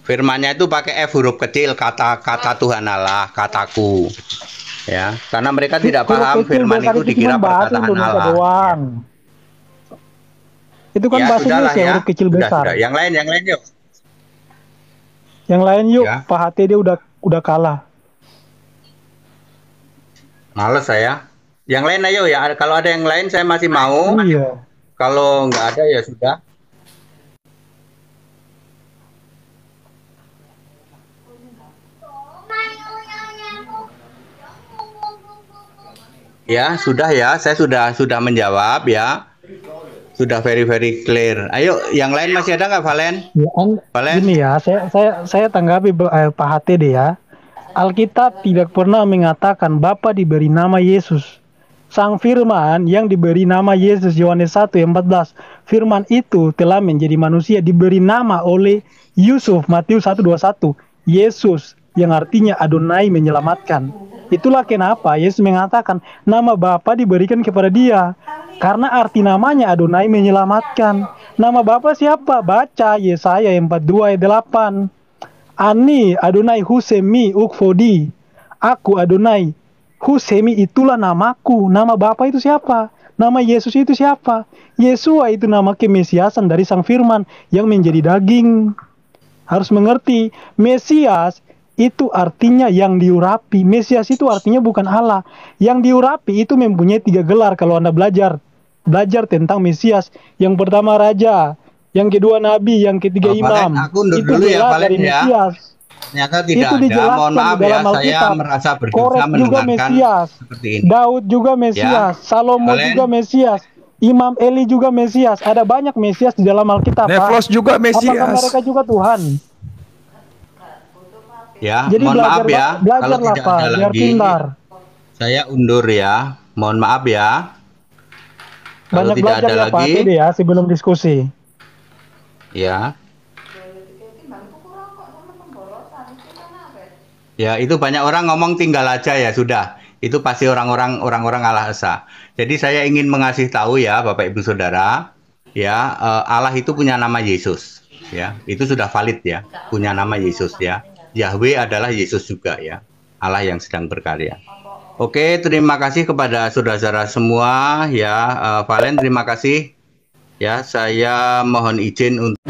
Firmannya itu pakai F huruf kecil, kata Tuhan Allah, kataku. Ya, karena mereka tidak Huruf paham kecil firman besar itu dikira cuma bahasa perkataan Indonesia Allah. doang. Itu kan Ya, bahasa sudahlah Indonesia, ya. huruf kecil Sudah, besar. sudah. Yang lain yuk. Yang lain yuk, Ya. Pak HTD udah kalah. Males saya. Yang lain ayo ya. Kalau ada yang lain saya masih mau. Iya. Kalau nggak ada ya sudah. Ya, sudah ya. Saya sudah menjawab ya. Sudah very clear. Ayo, yang lain masih ada nggak, Valen? Ya, Valen? gini ya, saya tanggapi Pak HTD ya. Alkitab tidak pernah mengatakan Bapa diberi nama Yesus. Sang Firman yang diberi nama Yesus, Yohanes 1 ayat 14. Firman itu telah menjadi manusia, diberi nama oleh Yusuf, Matius 1:21. Yesus yang artinya Adonai menyelamatkan. Itulah kenapa Yesus mengatakan nama Bapa diberikan kepada dia. Karena arti namanya Adonai menyelamatkan. Nama Bapa siapa? Baca Yesaya 42 ayat 8. Ani Adonai Husemi Ukfodi. Aku Adonai Husemi, itulah namaku. Nama Bapa itu siapa? Nama Yesus itu siapa? Yesua itu nama kemesiasan dari Sang Firman yang menjadi daging. Harus mengerti, Mesias itu artinya yang diurapi. Mesias itu artinya bukan Allah. Yang diurapi itu mempunyai 3 gelar kalau Anda belajar tentang Mesias. Yang pertama Raja, yang kedua Nabi, yang ketiga Imam. Aku undur Itu dulu ya, gelar Valen dari ya. Mesias. Ternyata tidak Itu ada. dijelaskan Mohon maaf di ya, dalam saya Alkitab. merasa berdosa Kores juga mendengarkan Mesias. seperti ini. Daud juga Mesias, Salomo Valen? juga Mesias, Imam Eli juga Mesias. Ada banyak Mesias di dalam Alkitab, Pak. Neflos juga Apakah Mesias. mereka juga Tuhan? Ya, Jadi mohon maaf ya. Kalau belajarlah tidak Pak, ada biar lagi, pintar. saya undur ya. Mohon maaf ya. Kalau Banyak tidak belajar ada ya Pak lagi, TD ya sebelum diskusi. ya. Ya, itu banyak orang ngomong tinggal aja ya sudah. Itu pasti orang-orang Allah Esa. Jadi saya ingin mengasih tahu ya Bapak Ibu Saudara, ya Allah itu punya nama Yesus, ya itu sudah valid ya, punya nama Yesus ya. Yahweh adalah Yesus juga ya, Allah yang sedang berkarya. Oke, terima kasih kepada saudara-saudara semua ya. Valen terima kasih ya. Saya mohon izin untuk